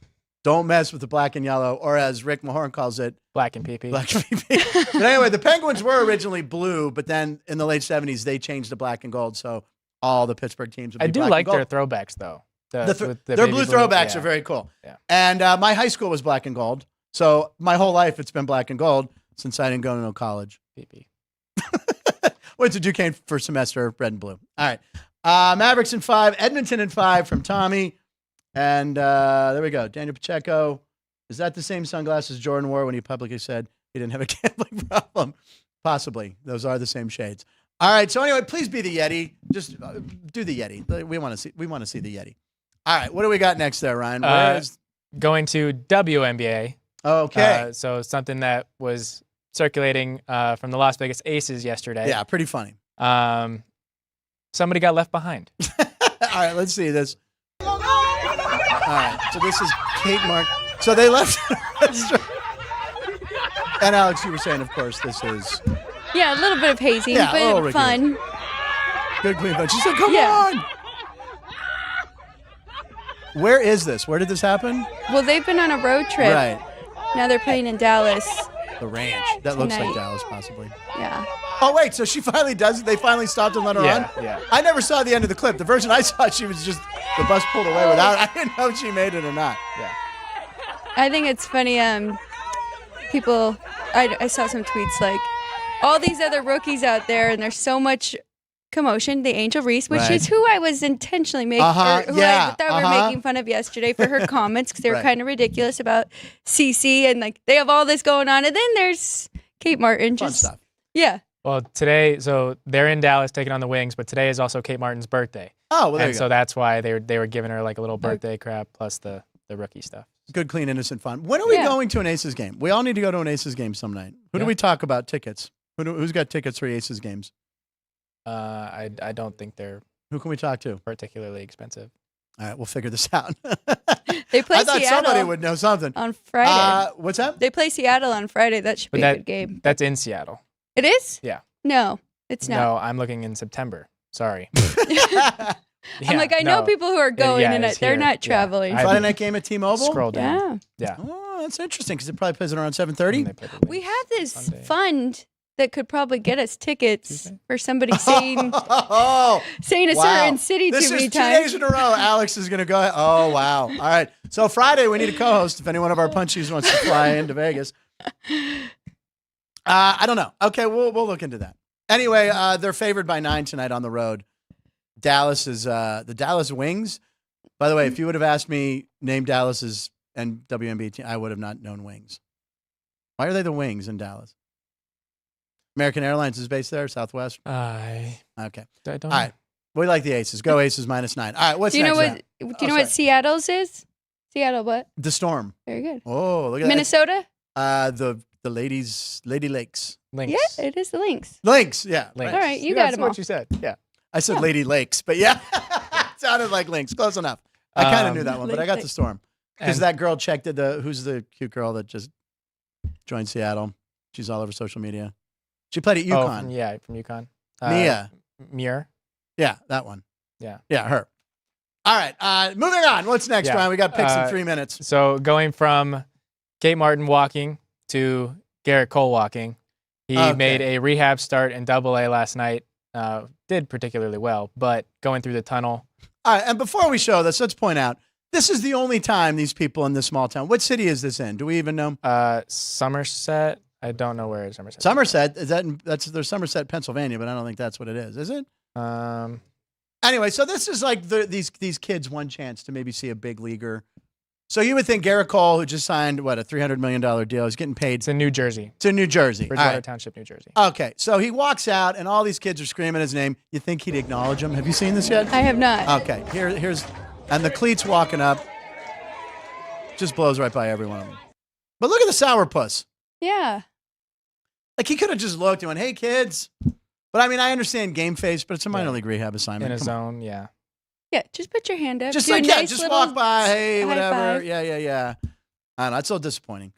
Don't mess with the black and yellow, or as Rick Mahorn calls it, black and PP. Black and PP. But anyway, the Penguins were originally blue, but then in the late 70s, they changed to black and gold. So all the Pittsburgh teams would be black and gold. Their throwbacks, though. Their blue throwbacks are very cool. Yeah. And my high school was black and gold. So my whole life, it's been black and gold since I didn't go to no college. PP. Went to Duquesne for a semester, red and blue. All right. Mavericks in 5, Edmonton in 5 from Tommy. And there we go. Daniel Pacheco. Is that the same sunglasses Jordan wore when he publicly said he didn't have a gambling problem? Possibly. Those are the same shades. All right. So anyway, please be the Yeti. Just do the Yeti. We want to see the Yeti. All right. What do we got next there, Ryan? Going to WNBA. Okay. So something that was circulating from the Las Vegas Aces yesterday. Yeah, pretty funny. Somebody got left behind. All right, let's see this. All right, so this is Kate Mark. So they left. And Alex, you were saying, of course, this is. Yeah, a little bit of hazing, Yeah, but fun. Good clean fun. She said, come on. Where is this? Where did this happen? Well, they've been on a road trip. Right. Now they're playing in Dallas. The ranch. That looks like Tonight. Dallas, possibly. Yeah. Oh, wait, so she finally does it? They finally stopped and let her on? Yeah. I never saw the end of the clip. The version I saw, she was just, the bus pulled away without. I didn't know if she made it or not. Yeah. I think it's funny. People, I saw some tweets like, all these other rookies out there, and there's so much commotion. The Angel Reese, which Right. is who I was intentionally making, who I thought we were making fun of yesterday for her comments because they were Right. kind of ridiculous about CC and like they have all this going on, and then there's Kate Martin. Fun Just stuff. yeah. Well, today, so they're in Dallas taking on the Wings, but today is also Kate Martin's birthday. Oh, well, there And you so go. that's why they were giving her like a little birthday crap plus the rookie stuff. Good, clean, innocent fun. When are we Yeah. going to an Aces game? We all need to go to an Aces game some night. Who do Yeah. we talk about tickets? Who's got tickets for Aces games? I don't think they're Who can we talk to? particularly expensive. All right, we'll figure this out. They play I thought Seattle somebody would know something. on Friday. What's that? They play Seattle on Friday. That should But be that- a good game. That's in Seattle. It is? Yeah. No, it's not. No, I'm looking in September. Sorry. I'm like, I know people who are going, yeah, and it's they're here. not Yeah. traveling. I- Friday night game at T-Mobile? Scroll down. Yeah. Yeah. Oh, that's interesting because it probably plays it around And 7:30. they play the We Wings have this Sunday. fund that could probably get us tickets Tuesday? for somebody saying Oh, saying a wow. certain city This too is many 2 days times. in a row. Alex is going to go. Oh, wow. All right. So Friday, we need a co-host if any one of our punchies wants to fly into Vegas. I don't know. Okay, we'll look into that. Anyway, they're favored by 9 tonight on the road. Dallas is the Dallas Wings. By the way, if you would have asked me name Dallas's and WNBA team, I would have not known Wings. Why are they the Wings in Dallas? American Airlines is based there, Southwest. I Okay. don't All right. We like the Aces. Go Aces -9. All right. What's Do you know next? what? Ryan? Do you know what Seattle's is? Seattle what? The Storm. Very good. Oh, look at Minnesota? that. The Lady Lakes. Lynx. Yeah, it is the Lynx. Lynx. Yeah. Lynx. All right, you Yeah, got that's them all. what you said. Yeah. I said Lady Lakes, but yeah, it sounded like Lynx. Close enough. I kind of knew that one, but I got the Storm because And- that girl checked who's the cute girl that just joined Seattle. She's all over social media. She played at UConn. From UConn. Mia. Muir. Yeah, that one. Yeah. Yeah, her. All right. Moving on. What's next, Yeah. Ryan? We got picks in 3 minutes. So going from Kate Martin walking to Garrett Cole walking, he Okay. made a rehab start in Double-A last night. Did particularly well, but going through the tunnel. All right, and before we show this, let's point out this is the only time these people in this small town. What city is this in? Do we even know? Somerset. I don't know where Somerset. Somerset. Is that's there's Somerset, Pennsylvania, but I don't think that's what it is it? Anyway, so this is like these kids one chance to maybe see a big leaguer. So you would think Garrett Cole, who just signed a $300 million deal, is getting paid It's in New Jersey, to New Jersey. All Bridgewater right. Township, New Jersey. Okay, so he walks out, and all these kids are screaming his name. You think he'd acknowledge him? Have you seen this yet? I have not. Okay, here's, and the cleats walking up, just blows right by every one of them. But look at the sourpuss. Yeah. Like he could have just looked and went, "Hey kids," but I mean, I understand game face, but it's a minor Yeah. league rehab assignment. In a Come on. zone, yeah. Yeah, just put your hand up. Just Do a like nice just little walk by, hey, high whatever, five. yeah. I don't know, it's so disappointing.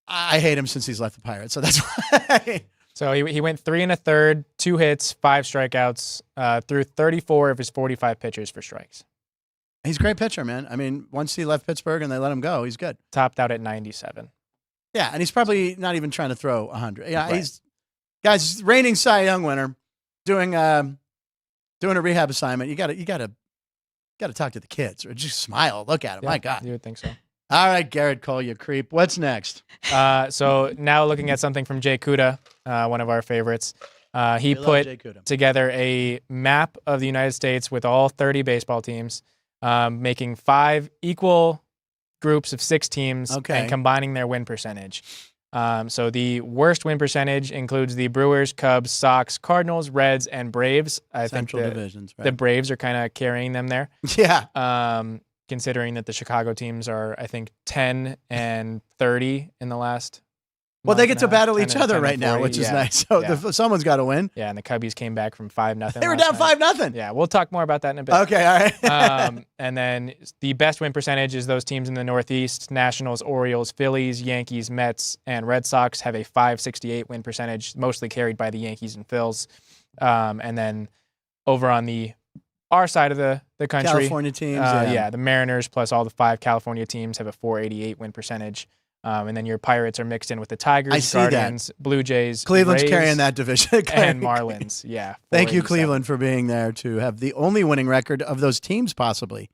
I hate him since he's left the Pirates, so that's why. So he went 3 1/3, 2 hits, 5 strikeouts, threw 34 of his 45 pitches for strikes. He's a great pitcher, man. I mean, once he left Pittsburgh and they let him go, he's good. Topped out at 97. Yeah, and he's probably not even trying to throw 100. Yeah, Right. He's reigning Cy Young winner, doing a rehab assignment. You got to talk to the kids or just smile, look at him. Yeah, My God. You would think so. All right, Garrett Cole, you creep. What's next? So now looking at something from Jay Kuda, one of our favorites. He We love put Jay Cudem. together a map of the United States with all 30 baseball teams, making 5 equal groups of 6 teams Okay. and combining their win percentage. So the worst win percentage includes the Brewers, Cubs, Sox, Cardinals, Reds, and Braves. I Central think divisions, right? the Braves are kind of carrying them there, Yeah. considering that the Chicago teams are, I think, 10 and 30 in the last. Well, they month get and to a half, battle 10 each and- other 10 and right now, 40. which is Yeah. nice. So Yeah. someone's got to win. Yeah, and the Cubbies came back from 5-0. They were down 5-0. Yeah, we'll talk more about that in a bit. Okay, all right. And then the best win percentage is those teams in the Northeast: Nationals, Orioles, Phillies, Yankees, Mets, and Red Sox have a 568 win percentage, mostly carried by the Yankees and Phils. And then over on our side of the country, California teams. the Mariners plus all the 5 California teams have a 488 win percentage. And then your Pirates are mixed in with the Tigers, I see that. Guardians, Blue Jays, Cleveland's Rays, carrying that division. and Marlins. Yeah. Thank you, 487. Cleveland, for being there to have the only winning record of those teams, possibly.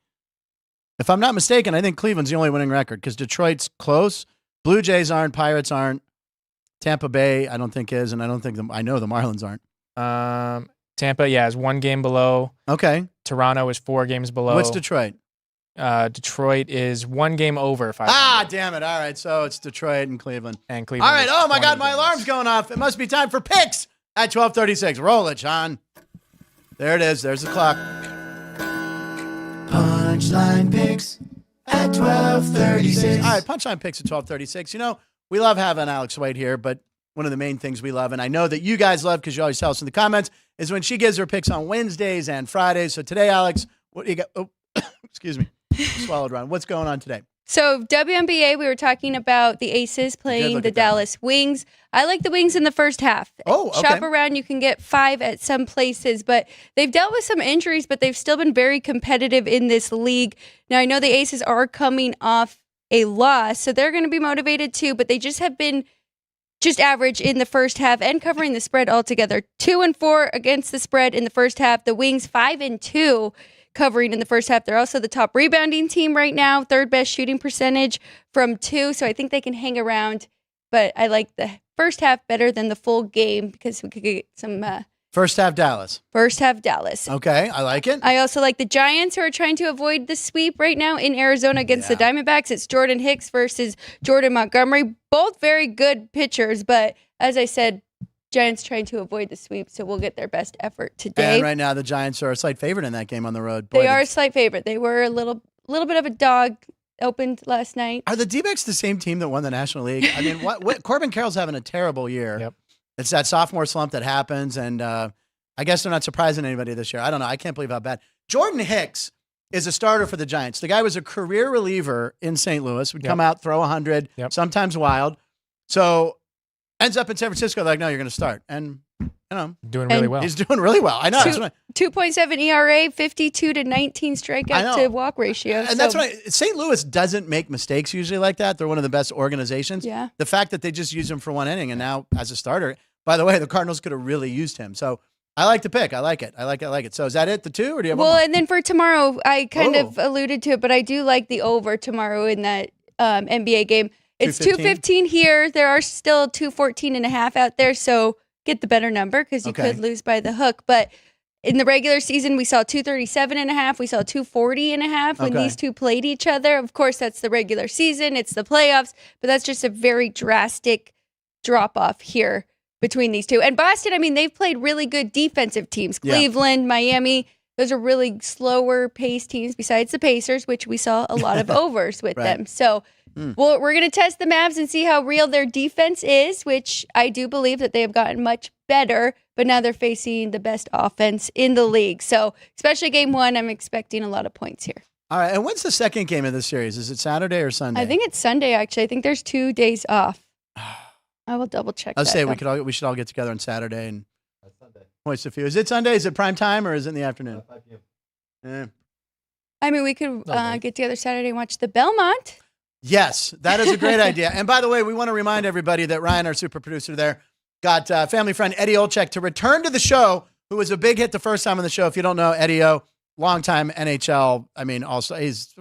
If I'm not mistaken, I think Cleveland's the only winning record because Detroit's close. Blue Jays aren't. Pirates aren't. Tampa Bay, I don't think is, and I don't think I know the Marlins aren't. Tampa, is 1 game below. Okay. Toronto is 4 games below. What's Detroit? Detroit is 1 game over 500. Ah, damn it. All right. So it's Detroit and Cleveland. And Cleveland. All right. is Oh, my 20 God. My games. alarm's going off. It must be time for picks at 12:36. Roll it, Sean. There it is. There's the clock. Punchline picks at 12:36. All right. Punchline picks at 12:36. You know, we love having Alex White here, but one of the main things we love, and I know that you guys love because you always tell us in the comments, is when she gives her picks on Wednesdays and Fridays. So today, Alex, what do you got? Oh, excuse me. Swallowed Ron. What's going on today? So WNBA, we were talking about the Aces playing look the at that. Dallas Wings. I like the Wings in the first half. Oh, okay. Shop around, you can get 5 at some places, but they've dealt with some injuries, but they've still been very competitive in this league. Now, I know the Aces are coming off a loss, so they're going to be motivated too, but they just have been just average in the first half and covering the spread altogether. 2-4 against the spread in the first half. The Wings 5-2 covering in the first half. They're also the top rebounding team right now, 3rd best shooting percentage from 2. So I think they can hang around, but I like the first half better than the full game because we could get some First half Dallas. first half Dallas. Okay. I like it. I also like the Giants, who are trying to avoid the sweep right now in Arizona against the Diamondbacks. It's Jordan Hicks versus Jordan Montgomery. Both very good pitchers, but as I said, Giants trying to avoid the sweep, so we'll get their best effort today. And right now, the Giants are a slight favorite in that game on the road. They are a slight favorite. They were a little bit of a dog. Opened last night. Are the D-backs the same team that won the National League? I mean, what Corbin Carroll's having a terrible year. Yep. It's that sophomore slump that happens, and I guess they're not surprising anybody this year. I don't know. I can't believe how bad. Jordan Hicks is a starter for the Giants. The guy was a career reliever in St. Louis, would come out, throw 100, sometimes wild. So ends up in San Francisco, they're like, no, you're going to start. And, you know, Doing really well. he's doing really well. I know. That's what 2.7 ERA, 52 to 19 strikeout to walk ratio. And that's what St. Louis doesn't make mistakes usually like that. They're one of the best organizations. Yeah. The fact that they just use him for 1 inning and now as a starter, by the way, the Cardinals could have really used him. So I like the pick. I like it. I like it. So is that it, the 2, or do you have one Well, more? and then for tomorrow, I kind of alluded to it, but I do like the over tomorrow in that NBA game. It's 2:15 here. There are still 214.5 out there, so get the better number because you could lose by the hook. But in the regular season, we saw 237.5. We saw 240.5 when these two played each other. Of course, that's the regular season. It's the playoffs, but that's just a very drastic drop off here between these two. And Boston, I mean, they've played really good defensive teams. Cleveland, Miami, those are really slower paced teams besides the Pacers, which we saw a lot of overs with them. So we're going to test the Mavs and see how real their defense is, which I do believe that they have gotten much better, but now they're facing the best offense in the league. So especially game 1, I'm expecting a lot of points here. All right. And when's the second game of this series? Is it Saturday or Sunday? I think it's Sunday, actually. I think there's 2 days off. I will double check I'll that. say we should all get together on Saturday and hoist a few. Is it Sunday? Is it prime time or is it in the afternoon? 5 p.m. Yeah. I mean, we could get together Saturday and watch the Belmont. Yes, that is a great idea. And by the way, we want to remind everybody that Ryan, our super producer there, got family friend Eddie Olczyk to return to the show, who was a big hit the first time on the show. If you don't know Eddie O, longtime NHL, I mean, also he's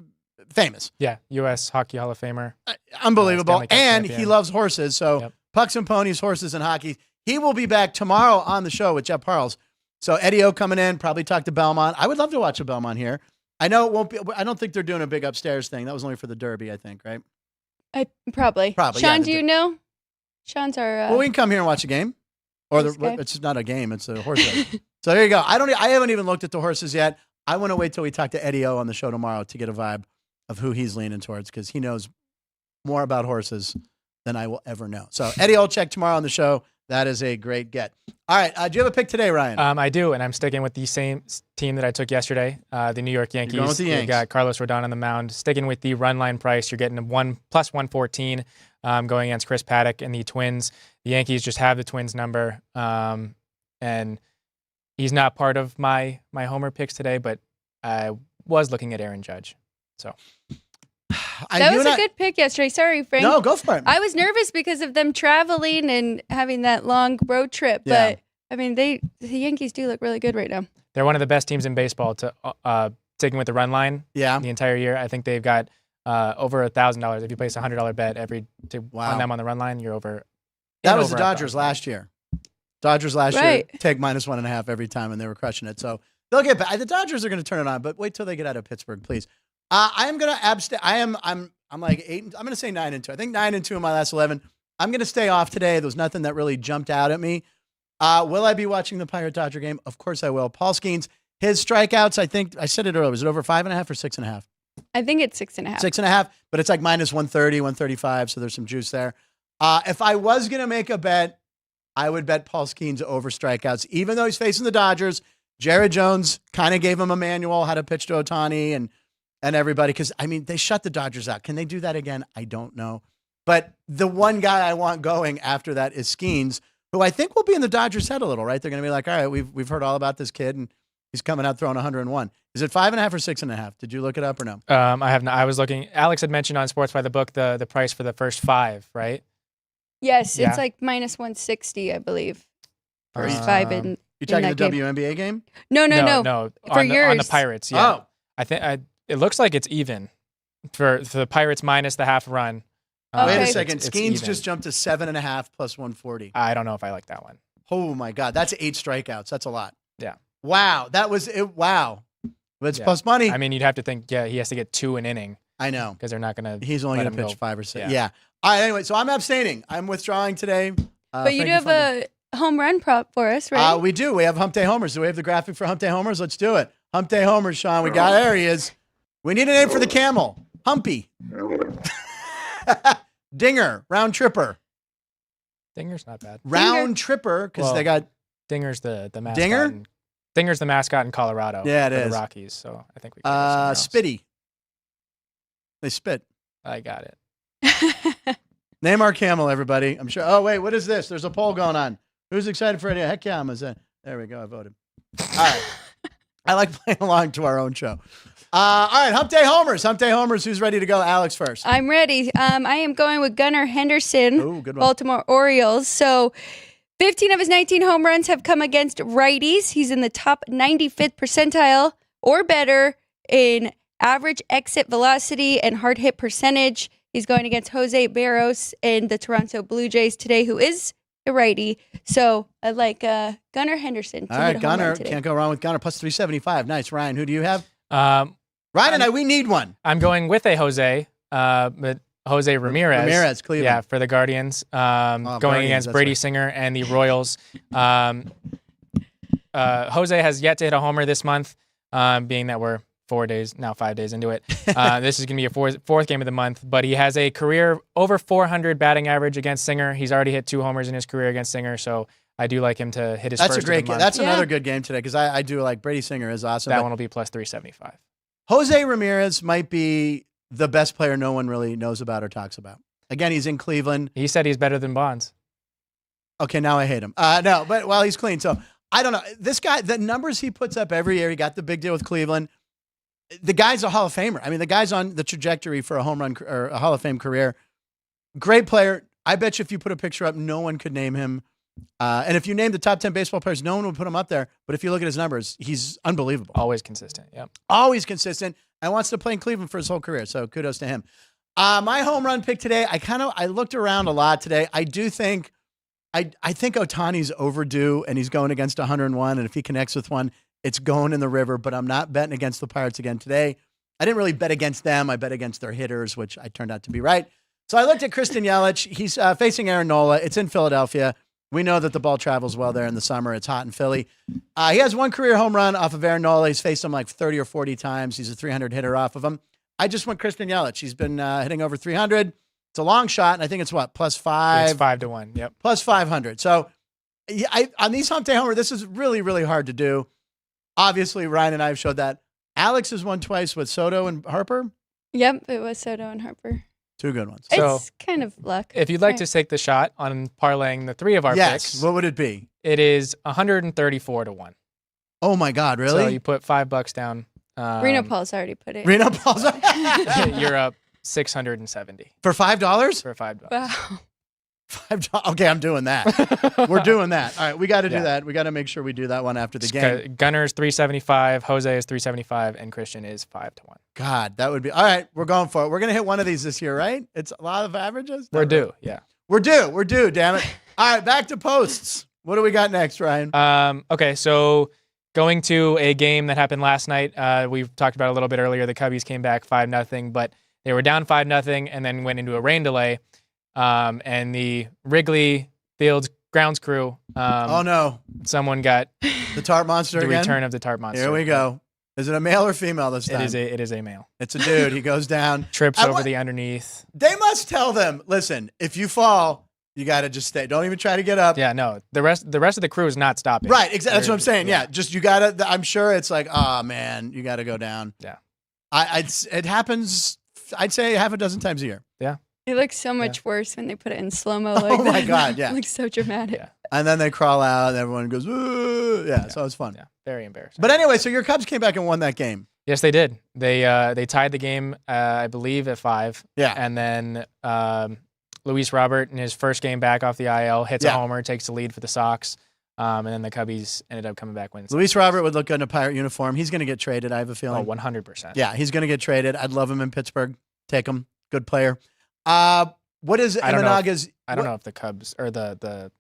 famous. Yeah, U.S. Hockey Hall of Famer. Unbelievable. Stanley Cup And champion. he loves horses. So Yep. pucks and ponies, horses and hockey. He will be back tomorrow on the show with Jeff Parles. So Eddie O coming in, probably talk to Belmont. I would love to watch a Belmont here. I know it won't be. I don't think they're doing a big upstairs thing. That was only for the Derby, I think, right? Probably. Probably. Sean, yeah, do you know? Sean's our. Well, we can come here and watch a game, or it's not a game; it's a horse race. So there you go. I haven't even looked at the horses yet. I want to wait till we talk to Eddie O on the show tomorrow to get a vibe of who he's leaning towards because he knows more about horses than I will ever know. So Eddie O, check tomorrow on the show. That is a great get. All right. Do you have a pick today, Ryan? I do, and I'm sticking with the same team that I took yesterday, the New York Yankees. You're going with the Yanks. You got Carlos Rodon on the mound. Sticking with the run line price, you're getting a plus 114 going against Chris Paddock and the Twins. The Yankees just have the Twins number, and he's not part of my homer picks today, but I was looking at Aaron Judge. So that was a good pick yesterday. Sorry, Frank. No, go for it. I was nervous because of them traveling and having that long road trip, but I mean, the Yankees do look really good right now. They're one of the best teams in baseball to sticking with the run line. Yeah. The entire year, I think they've got over $1,000. If you place a $100 bet on them on the run line, you're over. That was the Dodgers last year. Dodgers last year Right. take -1.5 every time, and they were crushing it. So they'll get back. The Dodgers are going to turn it on, but wait till they get out of Pittsburgh, please. I am going to abstain. I'm like 8. I'm going to say 9-2. I think 9-2 in my last 11. I'm going to stay off today. There was nothing that really jumped out at me. Will I be watching the Pirate Dodger game? Of course I will. Paul Skeens, his strikeouts. I think I said it earlier. Was it over 5.5 or 6.5? I think it's 6.5. 6.5, but it's like -130, 135. So there's some juice there. If I was going to make a bet, I would bet Paul Skeens over strikeouts, even though he's facing the Dodgers. Jared Jones kind of gave him a manual how to pitch to Ohtani and everybody. Because, I mean, they shut the Dodgers out. Can they do that again? I don't know. But the one guy I want going after that is Skeens, who I think will be in the Dodgers' head a little, right? They're going to be like, all right, we've heard all about this kid, and he's coming out throwing 101. Is it 5.5 or 6.5? Did you look it up or no? I have not. I was looking. Alex had mentioned on Sports by the Book the price for the first 5, right? Yes, Yeah. it's like -160, I believe. First Um, 5 in. You talking the that game. WNBA game? No. No. For on yours. the Pirates, yeah. Oh, I think it looks like it's even for the Pirates minus the half run. Okay. wait a It's- second. it's Skeens even. just jumped to 7.5 plus 140. I don't know if I like that one. Oh my God, that's 8 strikeouts. That's a lot. Yeah. Wow, that was it. Wow, but it's Yeah. plus money. I mean, you'd have to think, he has to get 2 an inning I know. because they're not going to. He's only let going to him pitch go. 5 or 6. Yeah. Yeah. All right. Anyway, so I'm abstaining. I'm withdrawing today. But you do have a home run prop for us, right? We do. We have Hump Day Homers. Do we have the graphic for Hump Day Homers? Let's do it. Hump Day Homers, Sean. We got there. He is. We need a name for the camel. Humpy. Dinger. Round Tripper. Dinger's not bad. Round Tripper because Well, they got. Dinger's the mascot. Dinger? Dinger's the mascot in Colorado. Yeah, it for is. the Rockies. So I think we. Could go somewhere else. Spitty. They spit. I got it. Name our camel, everybody. I'm sure. Oh, wait. What is this? There's a poll going on. Who's excited for it? Heck yeah, I'm a. There we go. I voted. All right. I like playing along to our own show. All right. Hump Day Homers. Hump Day Homers. Who's ready to go? Alex first. I'm ready. I am going with Gunnar Henderson, Ooh, good one. Baltimore Orioles. So 15 of his 19 home runs have come against righties. He's in the top 95th percentile or better in average exit velocity and hard hit percentage. He's going against Jose Barros and the Toronto Blue Jays today, who is a righty. So I like Gunnar Henderson to All hit right. a home run Gunnar. today. Can't go wrong with Gunnar. Plus 375. Nice. Ryan, who do you have? Um, Ryan and we need one. I'm going with a Jose, but Jose Ramirez. Ramirez, Cleveland. Yeah, for the Guardians. Going Guardians, against that's Brady right. Singer and the Royals. Jose has yet to hit a homer this month, being that we're 5 days into it. This is going to be a fourth game of the month, but he has a career over 400 batting average against Singer. He's already hit 2 homers in his career against Singer, so I do like him to hit his That's first a great of the game. month. That's Yeah. another good game today because I do like Brady Singer is awesome. That but one will be plus 375. Jose Ramirez might be the best player no one really knows about or talks about. Again, he's in Cleveland. He said he's better than Bonds. Okay, now I hate him. No, but well, he's clean. So I don't know. This guy, the numbers he puts up every year, he got the big deal with Cleveland. The guy's a Hall of Famer. I mean, the guy's on the trajectory for a home run or a Hall of Fame career. Great player. I bet you if you put a picture up, no one could name him. And if you name the top 10 baseball players, no one would put him up there. But if you look at his numbers, he's unbelievable. Always consistent. Yep. Always consistent and wants to play in Cleveland for his whole career. So kudos to him. My home run pick today, I looked around a lot today. I do think I think Ohtani's overdue, and he's going against 101, and if he connects with one, it's going in the river, but I'm not betting against the Pirates again today. I didn't really bet against them. I bet against their hitters, which I turned out to be right. So I looked at Christian Yelich. He's facing Aaron Nola. It's in Philadelphia. We know that the ball travels well there in the summer. It's hot in Philly. He has one career home run off of Aaron Nola. He's faced him like 30 or 40 times. He's a 300 hitter off of him. I just went Christian Yelich. He's been hitting over 300. It's a long shot, and I think it's what, +5? It's 5-1. Yep. Plus 500. So on these hump day homer, this is really, really hard to do. Obviously, Ryan and I have showed that. Alex has won twice with Soto and Harper. Yep, it was Soto and Harper. Two good ones. So, It's kind of luck. If you'd like to take the shot on parlaying the 3 of our Yes. picks, What would it be? it is 134-1. Oh my God, really? So you put $5 down. Reno Paul's already put it. Reno Paul's You're up 670 for $5? for $5. Wow. $5. Okay, I'm doing that. We're doing that. All right, we got to do Yeah. that. We got to make sure we do that one after the game. Gunner's 375, Jose is 375, and Christian is 5-1. God, that would be all right. We're going for it. We're gonna hit one of these this year, right? It's a lot of averages. We're due. Yeah. We're due. Damn it! All right, back to posts. What do we got next, Ryan? Okay, so going to a game that happened last night. We've talked about it a little bit earlier. The Cubbies came back 5-0, but they were down 5-0 and then went into a rain delay. And the Wrigley Fields grounds crew. Oh no! Someone got The Tart Monster the again. return of the Tart Monster. Here we go. Is it a male or female this time? It is a male. It's a dude. He goes down. Trips I over want- the underneath. They must tell them, listen, if you fall, you got to just stay. Don't even try to get up. Yeah, no. The rest of the crew is not stopping. Right. Exactly. That's They're- what I'm saying. Yeah. Just you got to. I'm sure it's like, oh man, you got to go down. Yeah. It happens. I'd say half a dozen times a year. It looks so much worse when they put it in slow-mo like Oh that. my God, yeah. It looks so dramatic. Yeah. And then they crawl out, and everyone goes, ooh. Yeah. So it's fun. Yeah. Very embarrassing. But anyway, so your Cubs came back and won that game. Yes, they did. They tied the game, I believe, at 5. Yeah. And then Luis Robert, in his first game back off the IL, hits a Yeah. homer, takes the lead for the Sox. And then the Cubbies ended up coming back winning. Luis Robert would look good in a Pirate uniform. He's going to get traded. I have a feeling. 100%. Yeah, he's going to get traded. I'd love him in Pittsburgh. Take him. Good player. What is I don't know Imanaga's? I don't know if the Cubs or the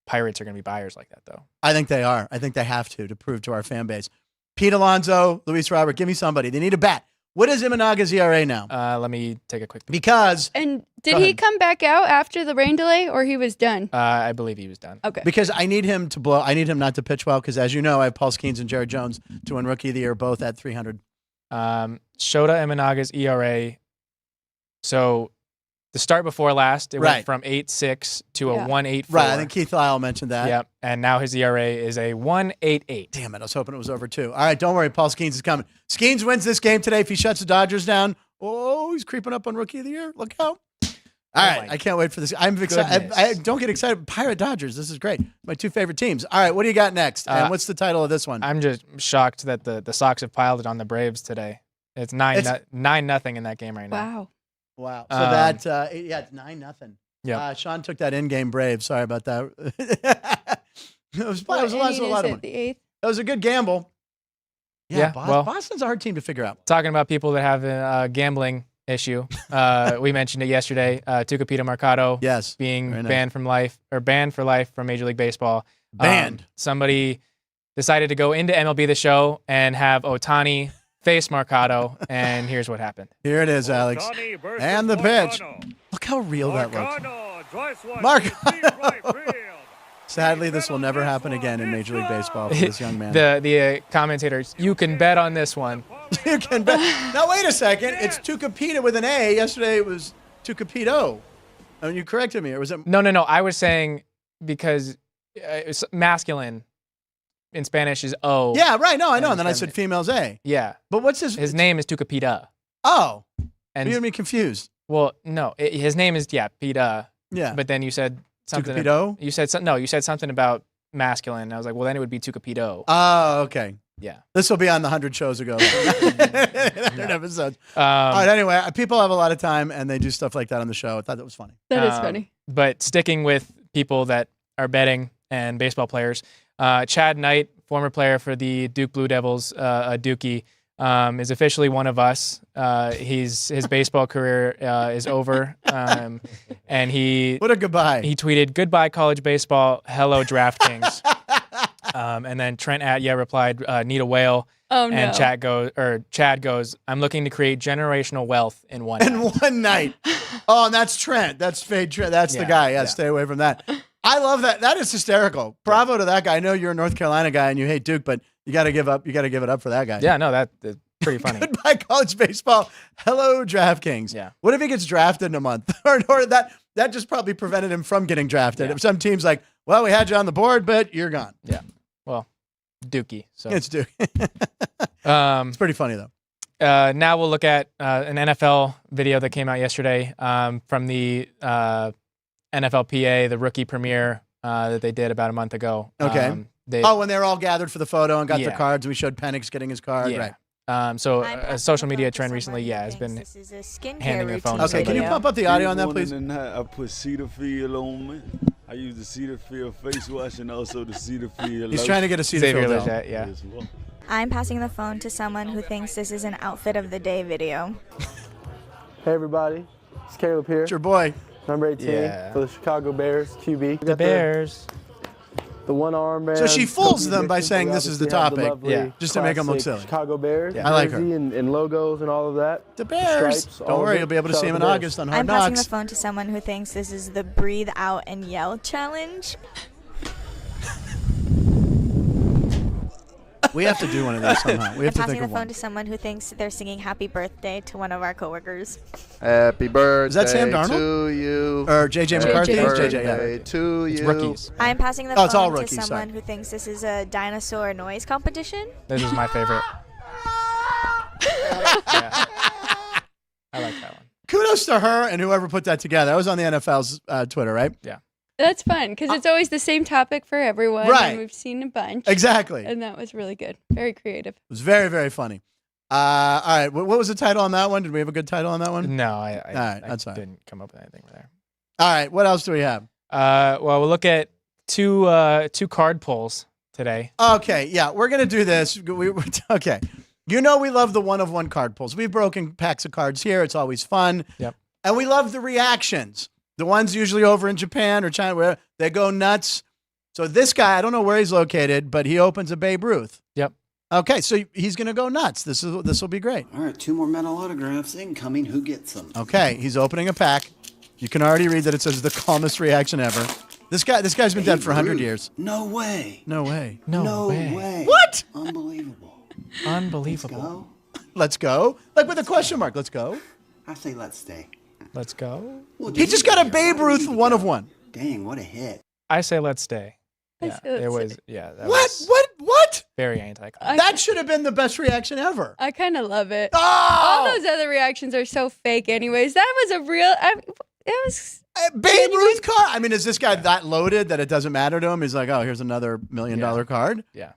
Pirates are going to be buyers like that, though. I think they are. I think they have to prove to our fan base. Pete Alonso, Luis Robert, give me somebody. They need a bat. What is Imanaga's ERA now? Let me take a quick look. Because And Go did he ahead. come back out after the rain delay, or he was done? I believe he was done. Okay. I need him to blow. I need him not to pitch well because, as you know, I have Paul Skeens and Jared Jones to win Rookie of the Year, both at 300. Shota Imanaga's ERA. So the start before last, it Right. went from 8.6 to a Yeah. 1.84. Right. I think Keith Lyle mentioned that. Yep. And now his ERA is a 1.88. Damn it. I was hoping it was over 2. All right. Don't worry. Paul Skeens is coming. Skeens wins this game today. If he shuts the Dodgers down, oh, he's creeping up on Rookie of the Year. Look out. All right. my I can't wait for this. I'm excited. I don't get excited. Pirate Dodgers. This is great. My 2 favorite teams. All right. What do you got next? And what's the title of this one? I'm just shocked that the Sox have piled it on the Braves today. It's 9-0 in that game right now. Wow. Wow. So it's 9-0. Yeah. Sean took that in-game Brave. Sorry about that. It was a What lot inning of is money. it? The 8th? That was a good gamble. Yeah, well- Boston's a hard team to figure out. Talking about people that have a gambling issue, we mentioned it yesterday. Tucupita Mercado Yes. being Very nice. banned for life from Major League Baseball. Banned. Somebody decided to go into MLB The Show and have Ohtani face Mercado, and here's what happened. Here it is, Alex. And the pitch. Look how real that looks. Marcano. Sadly, this will never happen again in Major League Baseball for this young man. The commentators, you can bet on this one. You can bet. Now, wait a second. It's Tucupita with an A. Yesterday it was Tucupito. I mean, you corrected me. Or was it? No. I was saying because it's masculine in Spanish is O. Yeah, right. No, I know. And And then I said female's A. Yeah. But what's his? His name is Tucupita. Oh. And You had me confused. well, no, his name is Pita. Yeah. But then you said something. Tucupito? You said you said something about masculine. I was like, well, then it would be Tucupito. Oh, okay. Yeah. This will be on the 100 shows ago. 100 episodes. All right, anyway, people have a lot of time and they do stuff like that on the show. I thought that was funny. That is funny. But sticking with people that are betting and baseball players, Chad Knight, former player for the Duke Blue Devils, Dookie, is officially one of us. His baseball career is over, and he What a goodbye. he tweeted, "Goodbye college baseball, hello DraftKings." And then Trent replied, "Need a whale." Oh no. And Chad goes, "I'm looking to create generational wealth in one In night." one night. Oh, and that's Trent. That's Fade Trent. That's the Yeah, guy. Yeah, yeah. stay away from that. I love that. That is hysterical. Bravo to that guy. I know you're a North Carolina guy and you hate Duke, but you got to give up. You got to give it up for that guy. Yeah, no, that's pretty funny. Goodbye, college baseball. Hello, DraftKings. Yeah. What if he gets drafted in a month? or that just probably prevented him from getting drafted. Yeah. If some team's like, well, we had you on the board, but you're gone. Yeah. Well, Dookie. So It's Duke. It's pretty funny, though. now we'll look at an NFL video that came out yesterday from the NFLPA, the rookie premiere that they did about a month ago. Okay. When they were all gathered for the photo and got their Yeah. cards, and we showed Penix getting his card. Yeah. Right. So a social media trend recently, has been handing their phone to Okay, can you somebody. pump up the audio on that, please? I put Cetaphil on me. I use the Cetaphil face wash and also the Cetaphil. He's trying to get a seat Xavier filled Leggett, yeah. I'm passing the phone to someone who thinks this is an outfit of the day video. Hey everybody, it's Caleb here. It's your boy. Number 18 Yeah. for the Chicago Bears, QB. The Bears. The one armband. So she fools them by saying this is the topic. Yeah. Just to make them look silly. Chicago Bears, Yeah. I like her. jersey and logos and all of that. The Bears. Stripes, Don't all of worry, it. you'll be able to Shout see out him in the Bears. August on Hard I'm passing the Knocks. phone to someone who thinks this is the breathe out and yell challenge. We have to do one of these somehow. We have I'm to passing think the of phone one. to someone who thinks they're singing happy birthday to one of our coworkers. Happy birthday Is that Sam Darnold? to you. Or JJ McCarthy? JJ. It's JJ, Birthday yeah. to It's you. rookies. I'm passing the Oh, it's all phone to rookies, someone sorry. who thinks this is a dinosaur noise competition. This is my favorite. Yeah. I like that one. Kudos to her and whoever put that together. That was on the NFL's Twitter, right? That's fun because it's always the same topic for everyone. Right. And we've seen a bunch. Exactly. It And that was really good. Very creative. was very, very funny. All right. What was the title on that one? Did we have a good title on that one? No, right, I that's fine. didn't come up with anything there. All right. What else do we have? Well, we'll look at two card pulls today. Okay. Yeah. We're going to do this. Okay. You know we love the one-of-one card pulls. We've broken packs of cards here. It's always fun. Yep. And we love the reactions. The ones usually over in Japan or China where they go nuts. So this guy, I don't know where he's located, but he opens a Babe Ruth. Yep. Okay, so he's going to go nuts. This will be great. All right, 2 more metal autographs incoming. Who gets them? Okay, he's opening a pack. You can already read that it says the calmest reaction ever. This guy's been dead for 100 years. No way. No way. No way. What? Unbelievable. Unbelievable. Let's go. Like with a question mark. Let's go. I say let's stay. Let's go. Well, He just got a Babe Ruth one-of-one. Dang, what a hit. I say let's stay. I Yeah, say let's it was. stay. Yeah. That What? was What? very anticlimactic. That should have been the best reaction ever. I kind of love it. Oh! All those other reactions are so fake, anyways. That was a real. It was. Babe Ruth card. I mean, is this guy that loaded that it doesn't matter to him? He's like, oh, here's another $1 million card. Yeah.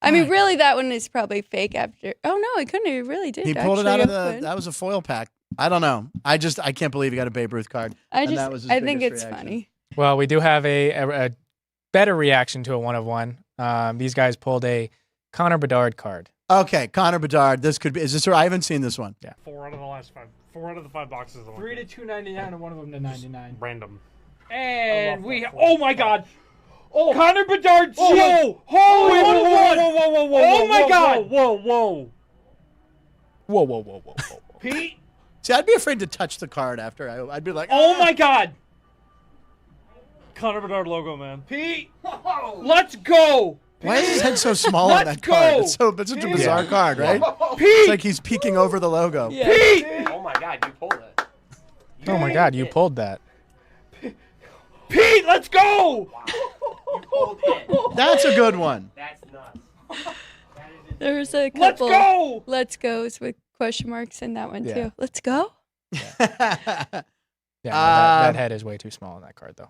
I mean, really, that one is probably fake. After. Oh no, it couldn't. It really did. He pulled it out of actually the. That was a foil pack. I don't know. I can't believe he got a Babe Ruth card. I and that was his I think biggest it's reaction. funny. Well, we do have a better reaction to a one-of-one. These guys pulled a Connor Bedard card. Okay, Connor Bedard. This could be. Is this? I haven't seen this one. Yeah. 4 out of the last 5. 4 out of the 5 boxes. 3 to 299 and one of them to 99. Random. And we. that. Oh my God! Oh, Connor Bedard. Whoa! Holy Whoa! one. Whoa! Whoa! Whoa! Whoa! Oh my whoa, God. Whoa! Whoa! Whoa, whoa, whoa, whoa, whoa. Pete. See, I'd be afraid to touch the card after. I'd be like, Oh "Ah." my God. Connor Bedard logo, man. Pete. Let's go. Why is his head so small on Let's that card? go. It's such a bizarre card, right? Pete. It's like he's peeking over the logo. Yeah. Pete. Oh my God, you pulled it. Oh my God, you pulled that. Pete. Let's go. You pulled it. That's a good one. That's nuts. There's a Let's couple. go. Let's goes with question marks in that one Yeah. too. Let's go. Yeah, that head is way too small on that card, though.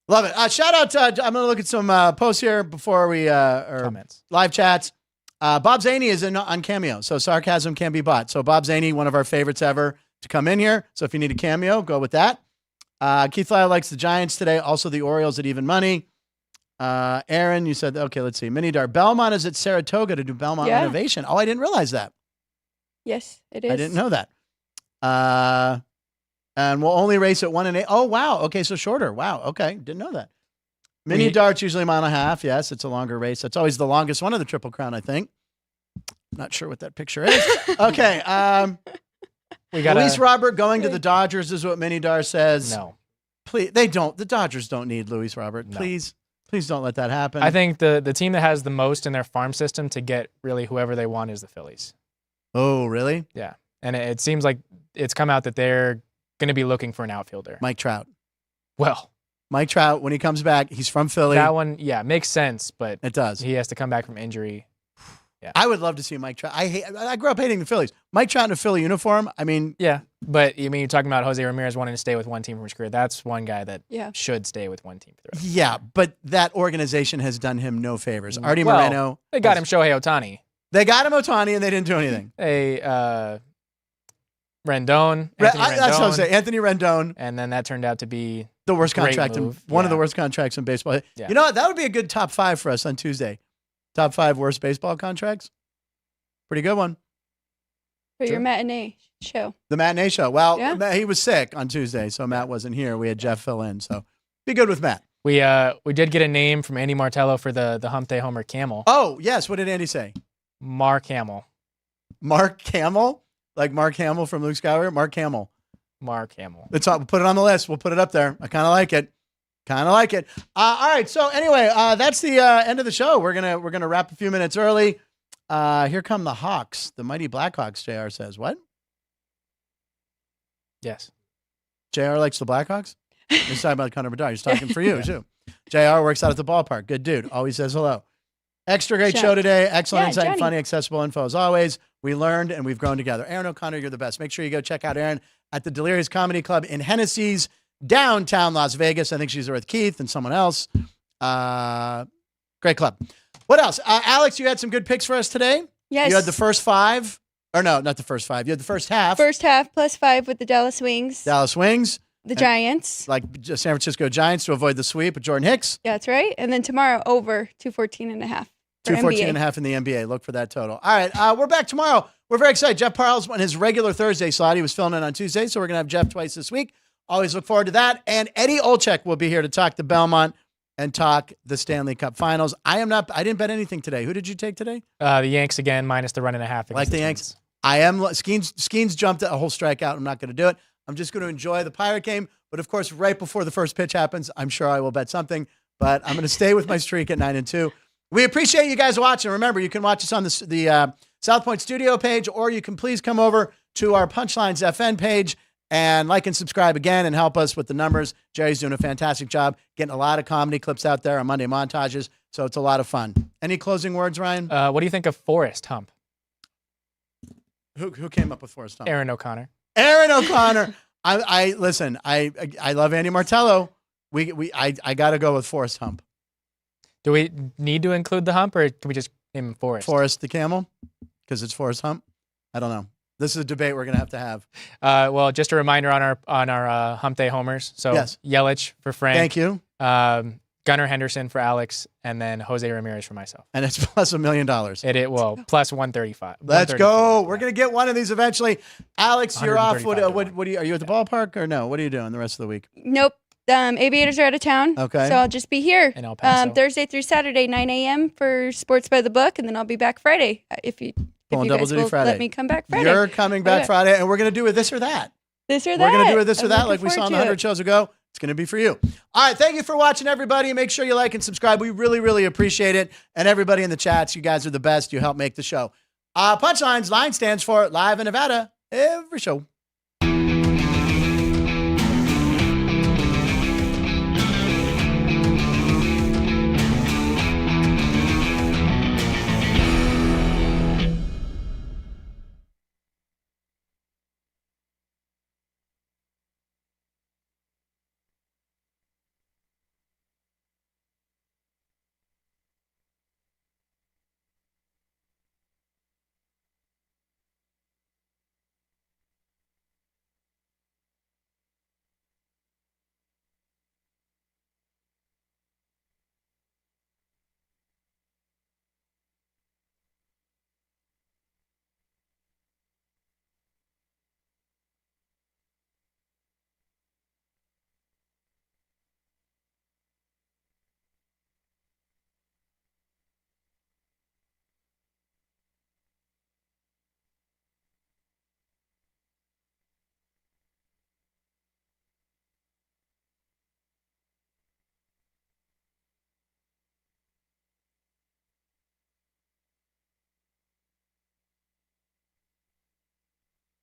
Love it. Shout out. I'm going to look at some posts here before we or Comments. live chats. Bob Zaney is on Cameo, so sarcasm can be bought. So Bob Zaney, one of our favorites ever to come in here. So if you need a cameo, go with that. Keith Lyle likes the Giants today. Also the Orioles at even money. Aaron, you said, okay, let's see. Mini Dart. Belmont is at Saratoga to do Belmont Yeah. Innovation. Oh, I didn't realize that. Yes, it is. I didn't know that. And we'll only race at 1 and 8. Oh, wow. Okay, so shorter. Wow. Okay, didn't know that. Mini darts usually a mile and a half. Yes, it's a longer race. That's always the longest one of the Triple Crown, I think. Not sure what that picture is. Okay. We got Luis Robert going to the Dodgers is what Mini Dar says. No. Please, they don't. The Dodgers don't need Luis Robert. No. Please don't let that happen. I think the team that has the most in their farm system to get really whoever they want is the Phillies. Oh, really? Yeah. And it seems like it's come out that they're going to be looking for an outfielder. Mike Trout. Well, Mike Trout, when he comes back, he's from Philly. that one, yeah, makes sense, but It does. he has to come back from injury. Yeah. I would love to see Mike Trout. I grew up hating the Phillies. Mike Trout in a Philly uniform. I mean, Yeah, but you're talking about Jose Ramirez wanting to stay with one team for his career. That's one guy that Yeah. should stay with one team for the rest. yeah, but that organization has done him no favors. Artie Well, Moreno. They got him Shohei Ohtani. They got him Ohtani, and they didn't do anything. Rendon. That's Anthony what I'm Rendon. saying. Anthony Rendon, And then that turned out to be the worst Great contract, move. one of Yeah. the worst contracts in baseball. Yeah. You know what? That would be a good top 5 for us on Tuesday. Top 5 worst baseball contracts. Pretty good one. For Sure. your matinee show. The matinee show. Well, Yeah. he was sick on Tuesday, so Matt wasn't here. We had Jeff fill in, so be good with Matt. we did get a name from Andy Martello for the Hump Day Homer Camel. Oh, yes. What did Andy say? Mark Hamill. Mark Hamill? Like Mark Hamill from Luke Skywalker? Mark Hamill. Mark Hamill. We'll put it on the list. We'll put it up there. I kind of like it. All right. So anyway, that's the end of the show. We're gonna wrap a few minutes early. Here come the Hawks, the mighty Blackhawks. JR says what? Yes. JR likes the Blackhawks. He's talking about Connor Bedard. He's talking for you too. JR works out at the ballpark. Good dude. Always says hello. Extra great show today. Excellent Yeah, insight and Johnny. funny, accessible info as always. We learned and we've grown together. Aaron O'Connor, you're the best. Make sure you go check out Aaron at the Delirious Comedy Club in Hennessy's downtown Las Vegas. I think she's there with Keith and someone else. Great club. What else? Alex, you had some good picks for us today. Yes. You had the first 5. Or no, not the first 5. You had the first half. First half +5 with the Dallas Wings. Dallas Wings. The Giants. Like San Francisco Giants to avoid the sweep with Jordan Hicks. Yeah, that's right. And then tomorrow over 214.5. 214.5 in the NBA. Look for that total. All right, we're back tomorrow. We're very excited. Jeff Parles on his regular Thursday slot. He was filling in on Tuesday, so we're going to have Jeff twice this week. Always look forward to that. And Eddie Olczyk will be here to talk the Belmont and talk the Stanley Cup Finals. I didn't bet anything today. Who did you take today? The Yanks again, minus the 1.5. Like the Yanks. I am. Skeens jumped a whole strikeout. I'm not going to do it. I'm just going to enjoy the Pirate game. But of course, right before the first pitch happens, I'm sure I will bet something. But I'm going to stay with my streak at 9-2. We appreciate you guys watching. Remember, you can watch us on the South Point Studio page, or you can please come over to our Punchlines FN page and like and subscribe again and help us with the numbers. Jerry's doing a fantastic job getting a lot of comedy clips out there on Monday montages, so it's a lot of fun. Any closing words, Ryan? What do you think of Forrest Hump? Who came up with Forrest Hump? Aaron O'Connor. Aaron O'Connor. I listen. I love Andy Martello. I got to go with Forrest Hump. Do we need to include the hump, or can we just name him Forrest? Forrest the camel, because it's Forrest Hump. I don't know. This is a debate we're gonna have. Well, just a reminder on our Hump Day homers. So yes. Yelich for Frank. Thank you. Gunnar Henderson for Alex, and then Jose Ramirez for myself. And it's plus $1 million. Plus 135. Let's go. We're gonna get one of these eventually. Alex, you're off. What are you at the ballpark or no? What are you doing the rest of the week? Nope. Aviators are out of town. Okay. So I'll just be here. In El Paso. Thursday through Saturday, 9 a.m. for Sports by the Book, and then I'll be back Friday if you guys will let me come back Friday. You're coming back Friday, and we're going to do a this or that. This or that. We're going to do a this or I'm that like looking we saw in forward the to 100 it. shows ago. It's going to be for you. All right. Thank you for watching, everybody. Make sure you like and subscribe. We really, really appreciate it. And everybody in the chats, you guys are the best. You help make the show. Punchlines, line stands for Live in Nevada every show.